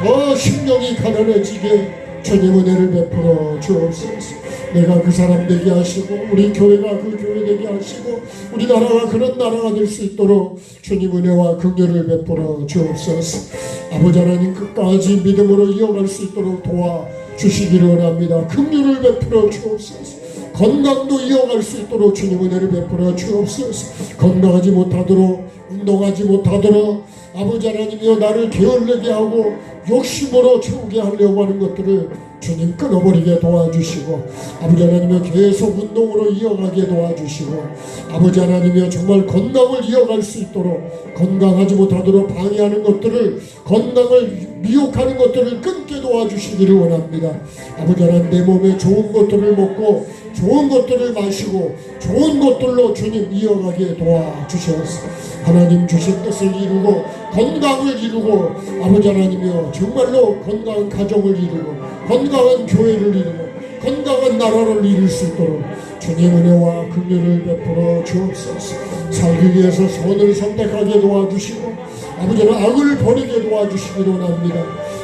더 심령이 가난해지게 주님 은혜를 베풀어 주옵소서. 내가 그 사람 되게 하시고 우리 교회가 그 교회 되게 하시고 우리나라가 그런 나라가 될 수 있도록 주님 은혜와 긍휼을 베풀어 주옵소서. 아버지 하나님 끝까지 믿음으로 이어갈 수 있도록 도와주시기를 원합니다. 긍휼을 베풀어 주옵소서. 건강도 이어갈 수 있도록 주님 은혜를 베풀어 주옵소서. 건강하지 못하도록 운동하지 못하도록 아버지 하나님이여 나를 게을르게 하고 욕심으로 채우게 하려고 하는 것들을 주님 끊어버리게 도와주시고 아버지 하나님이여 계속 운동으로 이어가게 도와주시고 아버지 하나님이여 정말 건강을 이어갈 수 있도록 건강하지 못하도록 방해하는 것들을 건강을 미혹하는 것들을 끊게 도와주시기를 원합니다. 아버지 하나님 내 몸에 좋은 것들을 먹고 좋은 것들을 마시고 좋은 것들로 주님 이어가게 도와주셔서 하나님 주신 뜻을 이루고 건강을 이루고 아버지 하나님이여 정말로 건강한 가정을 이루고 건강한 교회를 이루고 건강한 나라를 이룰 수 있도록 주님 은혜와 긍휼을 베풀어 주옵소서. 살기 위해서 선을 선택하게 도와주시고 아버지는 악을 버리게 도와주시기를 원합니다.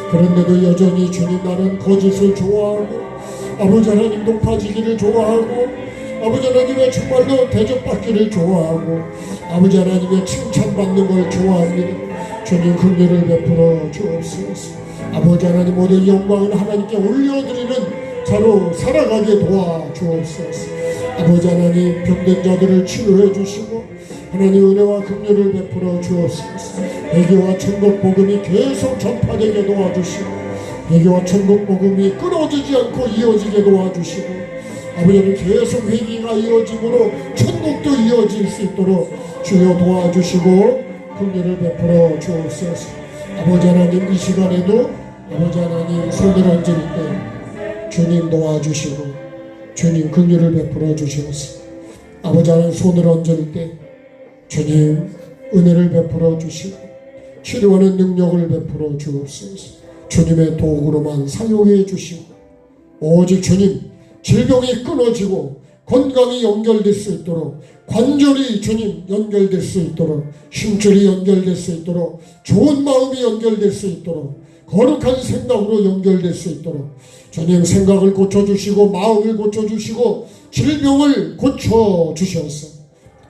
그런데도 여전히 주님 나는 거짓을 좋아하고 아버지 하나님 높아지기를 좋아하고 아버지 하나님의 정말로 대접받기를 좋아하고 아버지 하나님의 칭찬받는 걸 좋아합니다. 주님 긍휼을 베풀어 주옵소서. 아버지 하나님 모든 영광을 하나님께 올려드리는 자로 살아가게 도와주옵소서. 아버지 하나님 병든 자들을 치료해 주시고 하나님 은혜와 긍휼을 베풀어 주옵소서. 회개와 천국 복음이 계속 전파되게 도와주시고 회개와 천국 복음이 끊어지지 않고 이어지게 도와주시고 아버지는 계속 회개가 이어짐으로 천국도 이어질 수 있도록 주여 도와주시고 긍휼을 베풀어 주옵소서. 아버지 하나님 이 시간에도 아버지 하나님 손을 얹을 때 주님 도와주시고 주님 긍휼을 베풀어 주셔서 아버지 하나님 손을 얹을 때 주님 은혜를 베풀어 주시고 치료하는 능력을 베풀어 주옵소서. 주님의 도구로만 사용해 주시고 오직 주님 질병이 끊어지고 건강이 연결될 수 있도록 관절이 주님 연결될 수 있도록 심줄이 연결될 수 있도록 좋은 마음이 연결될 수 있도록 거룩한 생각으로 연결될 수 있도록 주님 생각을 고쳐주시고 마음을 고쳐주시고 질병을 고쳐주셔서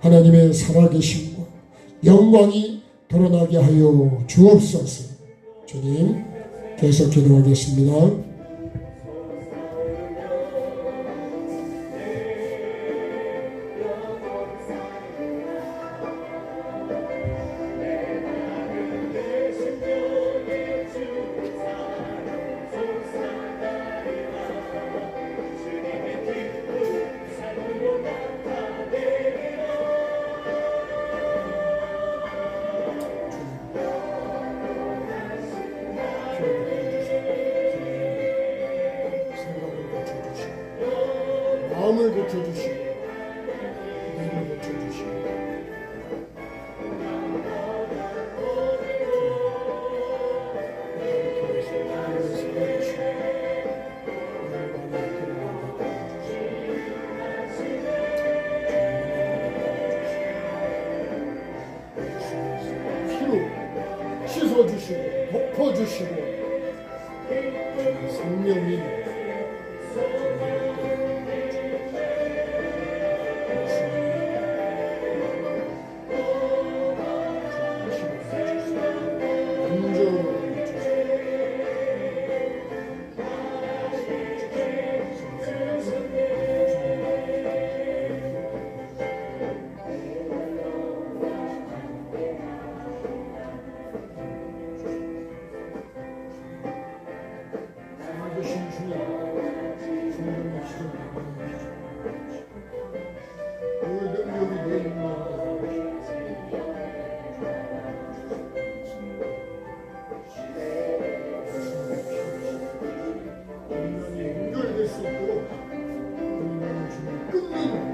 하나님의 살아계심과 영광이 드러나게 하여 주옵소서. 주님 계속 기도하겠습니다. 마음을 고쳐주시고 마음을 고쳐주시고 피로 씻어주시고 덮어주시고 생명이 연결될 수 있도록 끊는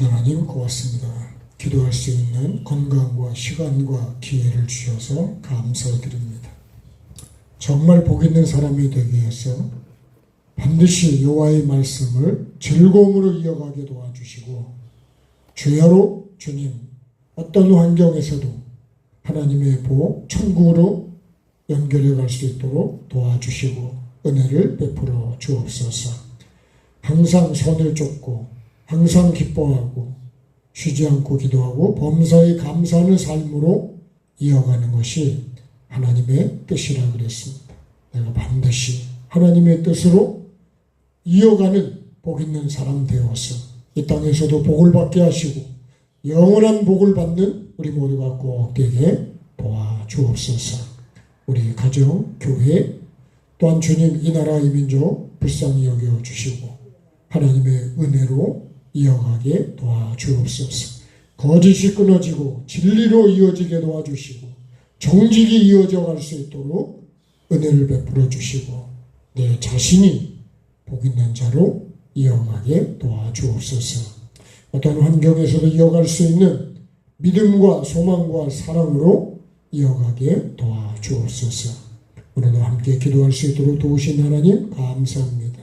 아버지 하나님 고맙습니다. 기도할 수 있는 건강과 시간과 기회를 주셔서 감사드립니다. 정말 복 있는 사람이 되기 위해서 반드시 여호와의 말씀을 즐거움으로 이어가게 도와주시고 주야로 주님 어떤 환경에서도 하나님의 복 천국으로 연결해 갈 수 있도록 도와주시고 은혜를 베풀어 주옵소서. 항상 선을 쫓고 항상 기뻐하고 쉬지 않고 기도하고 범사에 감사하는 삶으로 이어가는 것이 하나님의 뜻이라 그랬습니다. 내가 반드시 하나님의 뜻으로 이어가는 복 있는 사람 되어서 이 땅에서도 복을 받게 하시고 영원한 복을 받는 우리 모두가 꼭 되게 도와주옵소서. 우리 가정, 교회 또한 주님 이 나라 이 민족 불쌍히 여겨주시고 하나님의 은혜로 이어가게 도와주옵소서. 거짓이 끊어지고 진리로 이어지게 도와주시고 정직이 이어져 갈 수 있도록 은혜를 베풀어 주시고 내 자신이 복 있는 자로 이어가게 도와주옵소서. 어떤 환경에서도 이어갈 수 있는 믿음과 소망과 사랑으로 이어가게 도와주옵소서. 오늘도 함께 기도할 수 있도록 도우신 하나님 감사합니다.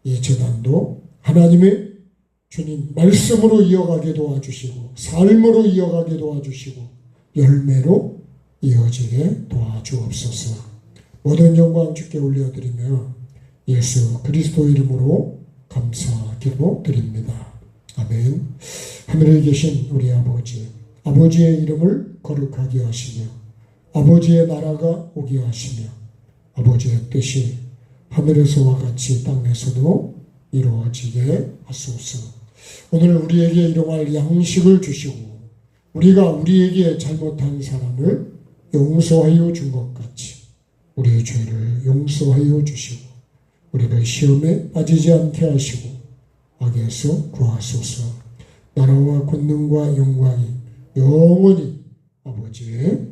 이 재단도 하나님의 주님 말씀으로 이어가게 도와주시고 삶으로 이어가게 도와주시고 열매로 이어지게 도와주옵소서. 모든 영광 주께 올려드리며 예수 그리스도 이름으로 감사기도 드립니다. 아멘. 하늘에 계신 우리 아버지, 아버지의 이름을 거룩하게 하시며 아버지의 나라가 오게 하시며 아버지의 뜻이 하늘에서와 같이 땅에서도 이루어지게 하소서. 오늘 우리에게 일용할 양식을 주시고 우리가 우리에게 잘못한 사람을 용서하여 준 것 같이 우리의 죄를 용서하여 주시고 우리를 시험에 빠지지 않게 하시고 악에서 구하소서. 나라와 권능과 영광이 영원히 아버지의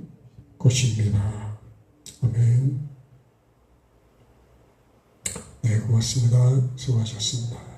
것입니다. 아멘. 네, 고맙습니다. 수고하셨습니다.